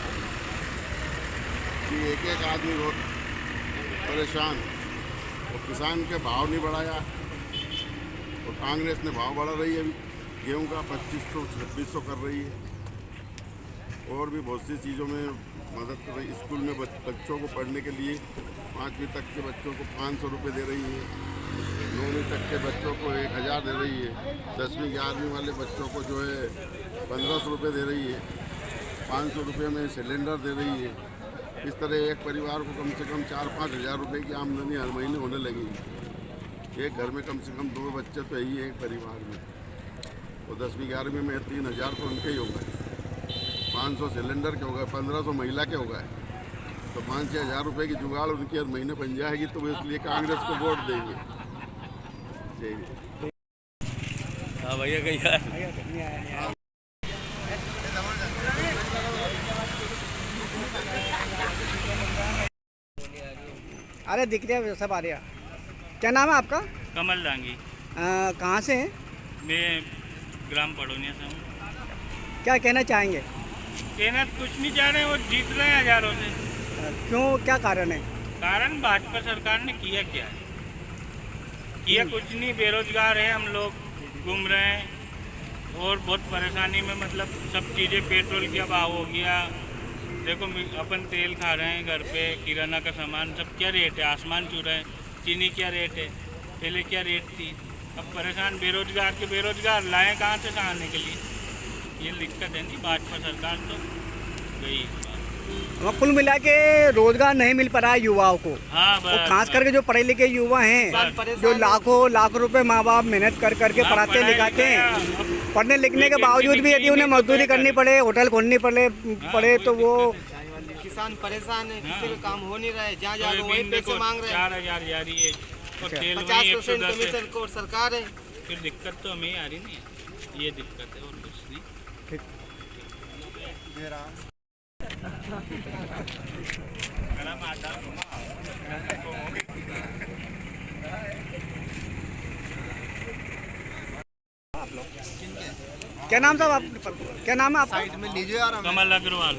कि एक एक आदमी बहुत परेशान, और किसान के भाव नहीं बढ़ाया, और कांग्रेस ने भाव बढ़ा रही है। अभी गेहूं का 2500-2600 कर रही है, और भी बहुत सी चीज़ों में मदद कर रही है। स्कूल में बच्चों को पढ़ने के लिए 5वीं तक के बच्चों को 500 रुपये दे रही है, 9वीं तक के बच्चों को 1000 दे रही है, 10वीं 11वीं वाले बच्चों को जो है 1500 रुपये दे रही है, 500 रुपये में सिलेंडर दे रही है। इस तरह एक परिवार को कम से कम 4-5 हज़ार रुपये की आमदनी हर महीने होने लगी। एक घर में कम से कम 2 बच्चे तो है ही एक परिवार में, और 10वीं 11वीं में 3000 तो उनके ही हो गए, 500 सिलेंडर के हो गए, 1500 महिला के हो गए, तो 5-6 हज़ार रुपये की जुगाड़ उनकी हर महीने बन जाएगी। तो वो इसलिए कांग्रेस को वोट देंगे। हाँ भैया कहीं यार अरे दिख रहा है, सब आ रहा। क्या नाम है आपका? कमल दांगी। कहाँ से हैं? मैं ग्राम पड़ोनिया से हूँ। क्या कहना चाहेंगे? कहना कुछ नहीं चाह रहे, वो जीत रहे हैं हजारों से। क्यों, क्या कारण है? कारण भाजपा सरकार ने किया क्या है? किया कुछ नहीं, बेरोजगार है हम लोग, घूम रहे हैं और बहुत परेशानी में, मतलब सब चीज़ें, पेट्रोल का भाव हो गया, देखो अपन तेल खा रहे हैं घर पे, किराना का सामान सब क्या रेट है, आसमान छू रहा है, चीनी क्या रेट है, पहले क्या रेट थी, अब परेशान बेरोजगार के बेरोजगार, लाएँ कहाँ से खाने के लिए, ये दिक्कत है। नहीं, भाजपा सरकार तो गई। कुल मिला के रोजगार नहीं मिल पा रहा है युवाओं को। हाँ, और खास करके जो पढ़े लिखे युवा हैं, जो लाखों रुपए माँ बाप मेहनत कर करके पढ़ाते लिखाते हैं, पढ़ने लिखने के बावजूद भी यदि उन्हें मजदूरी करनी पड़े, होटल खोलनी पड़े तो वो किसान परेशान है, किसी का काम हो नहीं रहा है, जहाँ जा वही पैसे मांग रहे हैं। 4,000 जारी है, 50% कमीशन को सरकार है, फिर दिक्कत तो हमें आ रही नहीं है, ये दिक्कत है और कुछ नहीं। क्या नाम साहब आप, क्या नाम है आपका? साइड में लीजिए यार। कमल अग्रवाल।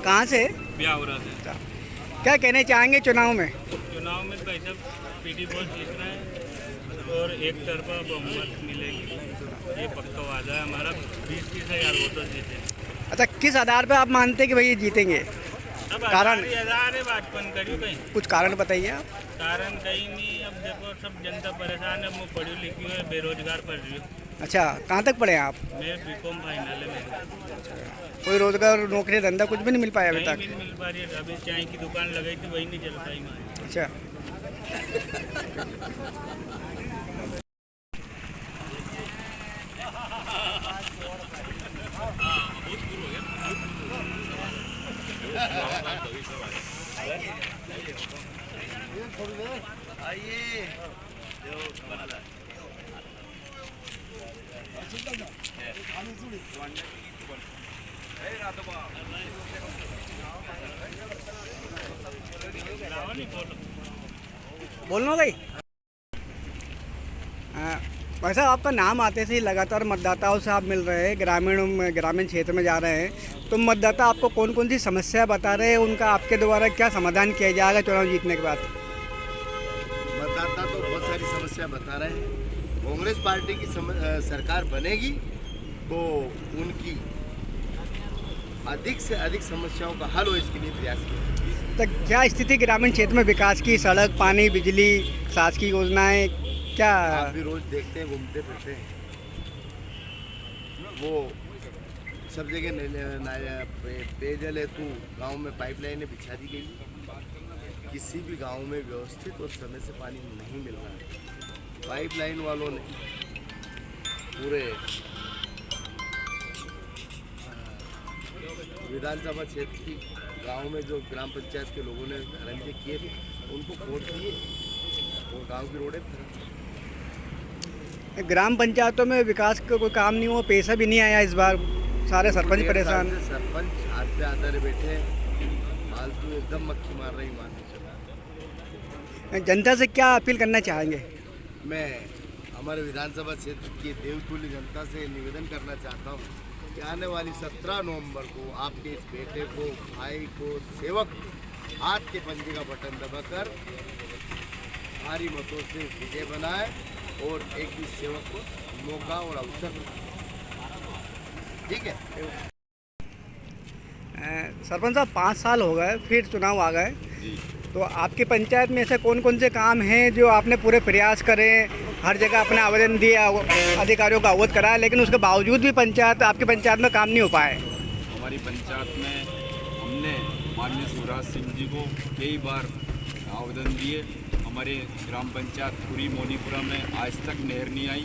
कहाँ से? ब्यावरा से। क्या कहना चाहेंगे चुनाव में? चुनाव में भाई साहब पीडी बहुत जीत रहा है और एक तरफा बहुमत मिलेगी, ये पक्का वादा है हमारा। 20-30 हज़ार वोटर जीते। अच्छा, किस आधार पे आप मानते हैं कि भाई ये जीतेंगे? कारण आधार है, भाजपा करियो कहीं। कुछ कारण बताइए आप। कारण कहीं नहीं, अब देखो सब जनता परेशान है, मैं पढ़ी लिखी है, बेरोजगार पढ़ रही हूँ। अच्छा, कहाँ तक पढ़े हैं आप? मैं बीकॉम फाइनल है मेरा। कोई रोजगार, नौकरी, धंधा कुछ भी नहीं मिल पाया अभी तक? नहीं मिल पा रही है, अभी चाय की दुकान लगाई थी, वही नहीं चल पाई। अच्छा, बोलना भाई। भाई साहब, आपका नाम आते से ही लगातार मतदाताओं से आप मिल रहे हैं, ग्रामीण क्षेत्र में जा रहे हैं, तो मतदाता आपको कौन कौन सी समस्या बता रहे हैं, उनका आपके द्वारा क्या समाधान किया जाएगा चुनाव जीतने के बाद? मतदाता तो बहुत सारी समस्या बता रहे हैं। कांग्रेस पार्टी की सरकार बनेगी तो उनकी अधिक से अधिक समस्याओं का हल हो, इसके लिए प्रयास किया। तो क्या स्थिति ग्रामीण क्षेत्र में विकास की, सड़क, पानी, बिजली, शासकीय योजनाएं, क्या आप भी रोज देखते हैं, घूमते फिरते हैं, वो सब जगह पेयजल हेतु गांव में पाइपलाइनें बिछा दी गई। किसी भी गांव में व्यवस्थित और समय से पानी नहीं मिल रहा है। पाइपलाइन वालों ने पूरे विधानसभा क्षेत्र की गांव में जो ग्राम पंचायत के लोगों ने धरंजे किए थे, उनको खोद दिए और गांव की रोडें खराब। ग्राम पंचायतों में विकास का कोई काम नहीं हुआ, पैसा भी नहीं आया इस बार, सारे सरपंच परेशान। सरपंच हाथ पे आधार बैठे, फालतू एकदम मक्खी मार रही मान के। जनता से क्या अपील करना चाहेंगे? मैं हमारे विधानसभा क्षेत्र की देवतुल्य जनता से निवेदन करना चाहता हूँ कि आने वाली 17 नवंबर को आपके इस बेटे को, भाई को, सेवक हाथ के पंजे का बटन दबाकर भारी मतों से विजय बनाए और एक भी सेवक को मौका और अवसर, ठीक है? सरपंच साहब, 5 साल हो गए, फिर चुनाव आ गए, तो आपकी पंचायत में ऐसे कौन कौन से काम हैं जो आपने पूरे प्रयास करें, हर जगह अपने आवेदन दिया, अधिकारियों का अवगत कराया, लेकिन उसके बावजूद भी आपकी पंचायत में काम नहीं हो पाए? हमारी पंचायत में हमने माननीय शिवराज सिंह जी को कई बार आवेदन दिए। हमारे ग्राम पंचायत पूरी मोनीपुरा में आज तक नहर नहीं आई,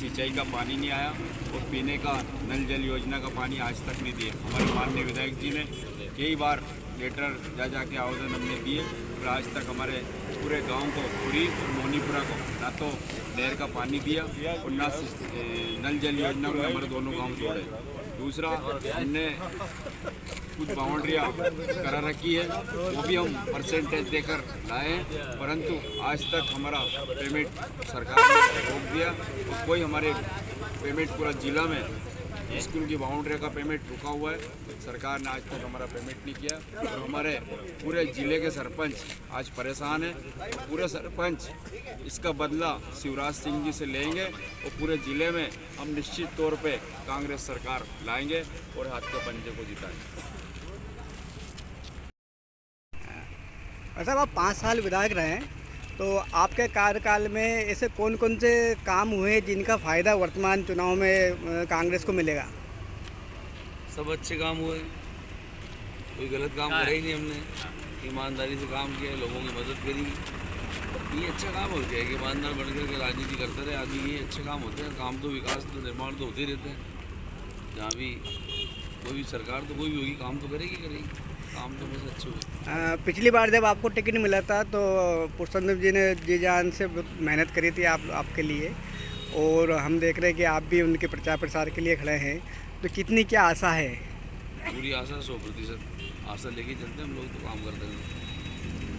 सिंचाई का पानी नहीं आया और पीने का नल जल योजना का पानी आज तक नहीं दिए। हमारे माननीय विधायक जी ने कई बार लेटर जा के आवेदन हमने दिए और आज तक हमारे पूरे गांव को, पूरी मोनीपुरा को ना तो नहर का पानी दिया और ना नल जल योजना में हमारे दोनों गांव जोड़े। दूसरा, हमने कुछ बाउंड्रियाँ करा रखी है, वो भी हम परसेंटेज देकर लाए हैं, परंतु आज तक हमारा पेमेंट सरकार ने रोक दिया और कोई हमारे पेमेंट पूरा जिला में स्कूल की बाउंड्री का पेमेंट रुका हुआ है। सरकार ने आज तक हमारा पेमेंट नहीं किया और हमारे पूरे ज़िले के सरपंच आज परेशान हैं। पूरे सरपंच इसका बदला शिवराज सिंह जी से लेंगे और पूरे ज़िले में हम निश्चित तौर पे कांग्रेस सरकार लाएंगे और हाथ के पंजे को जिताएंगे। साहब, आप 5 साल विधायक रहे हैं, तो आपके कार्यकाल में ऐसे कौन कौन से काम हुए जिनका फ़ायदा वर्तमान चुनाव में कांग्रेस को मिलेगा? सब अच्छे काम हुए, कोई गलत काम करा ही नहीं हमने, ईमानदारी से काम किया, लोगों की मदद करी। ये अच्छा काम हो गया कि ईमानदार बनकर के राजनीति करते रहे आदमी, ये अच्छे काम होते हैं। काम तो विकास तो निर्माण तो होते ही रहते हैं। जहाँ भी कोई भी सरकार तो कोई भी होगी, काम तो करेगी, काम तो बस अच्छे हुए। पिछली बार जब आपको टिकट मिला था तो पुरुषोत्तम जी ने जी जान से मेहनत करी थी आपके लिए, और हम देख रहे हैं कि आप भी उनके प्रचार प्रसार के लिए खड़े हैं, तो कितनी क्या आशा है? पूरी आशा 100% आशा लेके चलते हैं हम लोग, तो काम करते हैं,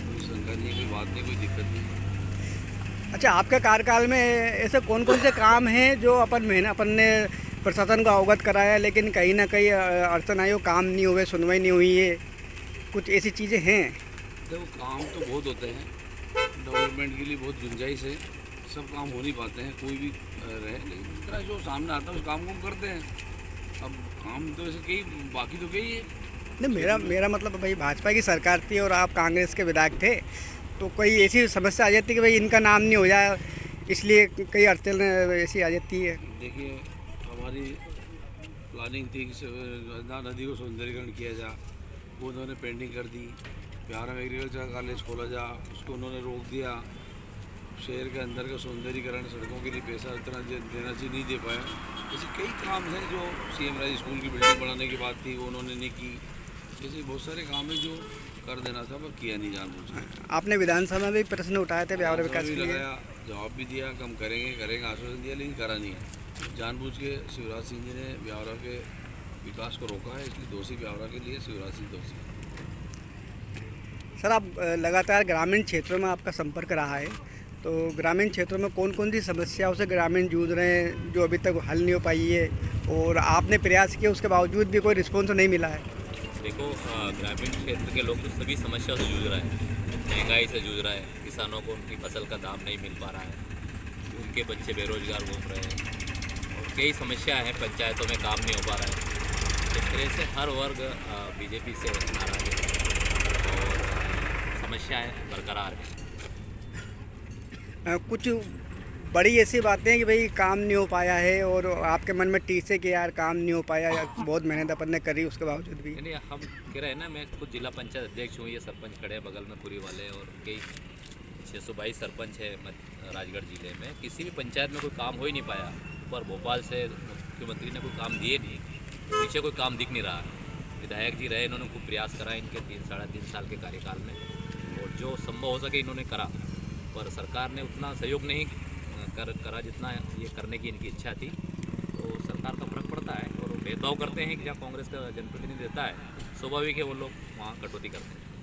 कोई शंका नहीं, कोई बात नहीं, कोई दिक्कत नहीं। अच्छा, आपके कार्यकाल में ऐसे कौन कौन से काम हैं जो अपन ने प्रशासन को अवगत कराया, लेकिन कहीं ना कहीं अड़चन आई हो, काम नहीं हुए, सुनवाई नहीं हुई है, कुछ ऐसी चीज़ें हैं? देखो, काम तो बहुत होते हैं, डेवलपमेंट के लिए बहुत गुंजाइश है, सब काम हो नहीं पाते हैं, कोई भी रहे, लेकिन जो सामने आता है उस काम को हम करते हैं। अब काम तो ऐसे कई बाकी तो कई है। नहीं, मेरा मतलब भाई, भाजपा की सरकार थी और आप कांग्रेस के विधायक थे, तो कोई ऐसी समस्या आ जाती है कि भाई इनका नाम नहीं हो जाए, इसलिए कई अड़चन ऐसी आ जाती है। देखिए, हमारी प्लानिंग थी कि नदी को सौंदर्यीकरण किया जा, वो उन्होंने पेंडिंग कर दी। बिहार में एग्रीकल्चर कॉलेज खोला जा, उसको उन्होंने रोक दिया। शहर के अंदर का सौंदर्यीकरण, सड़कों के लिए पैसा इतना देना चाहिए, नहीं दे पाया। ऐसे कई काम हैं जो CM राज स्कूल की बिल्डिंग बनाने की बात थी, वो उन्होंने नहीं की। ऐसे बहुत सारे काम हैं जो कर देना था पर किया नहीं जानबूझ। आपने विधानसभा में भी प्रश्न उठाए थे ब्यावरा विकास के लिए? लगाया, जवाब भी दिया, कम करेंगे आश्वासन दिया, लेकिन करा नहीं है। जानबूझ के शिवराज सिंह जी ने ब्यावरा के विकास को रोका है, इसलिए दोषी ब्यावरा के लिए शिवराज सिंह दोषी है। सर, आप लगातार ग्रामीण क्षेत्रों में आपका संपर्क रहा है, तो ग्रामीण क्षेत्रों में कौन कौन सी समस्याओं से ग्रामीण जूझ रहे हैं जो अभी तक हल नहीं हो पाई है, और आपने प्रयास किए उसके बावजूद भी कोई रिस्पॉन्स नहीं मिला है? देखो, ग्रामीण क्षेत्र के लोग तो सभी समस्याओं से जूझ रहे हैं। महंगाई से जूझ रहा है, किसानों को उनकी फसल का दाम नहीं मिल पा रहा है, उनके बच्चे बेरोजगार घूम रहे हैं, और कई समस्या हैं, पंचायतों में काम नहीं हो पा रहा है। इस तरह से हर वर्ग बीजेपी से नाराज है और समस्याएं बरकरार हैं। कुछ बड़ी ऐसी बातें हैं कि भाई काम नहीं हो पाया है, और आपके मन में टीस है कि यार काम नहीं हो पाया, या बहुत मेहनत अपन ने करी उसके बावजूद भी? नहीं, हम कह रहे हैं ना, मैं खुद जिला पंचायत अध्यक्ष हूँ, ये सरपंच खड़े हैं बगल में पूरी वाले, और कई 622 सरपंच है राजगढ़ जिले में। किसी भी पंचायत में कोई काम हो ही नहीं पाया, पर भोपाल से मुख्यमंत्री ने कोई काम दिए नहीं, पीछे कोई काम दिख नहीं रहा। विधायक जी रहे, इन्होंने खूब प्रयास करा इनके 3-3.5 साल के कार्यकाल में, और जो संभव हो सके इन्होंने करा, पर सरकार ने उतना सहयोग नहीं करा जितना ये करने की इनकी इच्छा थी। तो सरकार का फर्क पड़ता है, और भेदभाव करते हैं कि जहाँ कांग्रेस का जनप्रतिनिधि देता है, स्वाभाविक है वो लोग वहाँ कटौती करते हैं।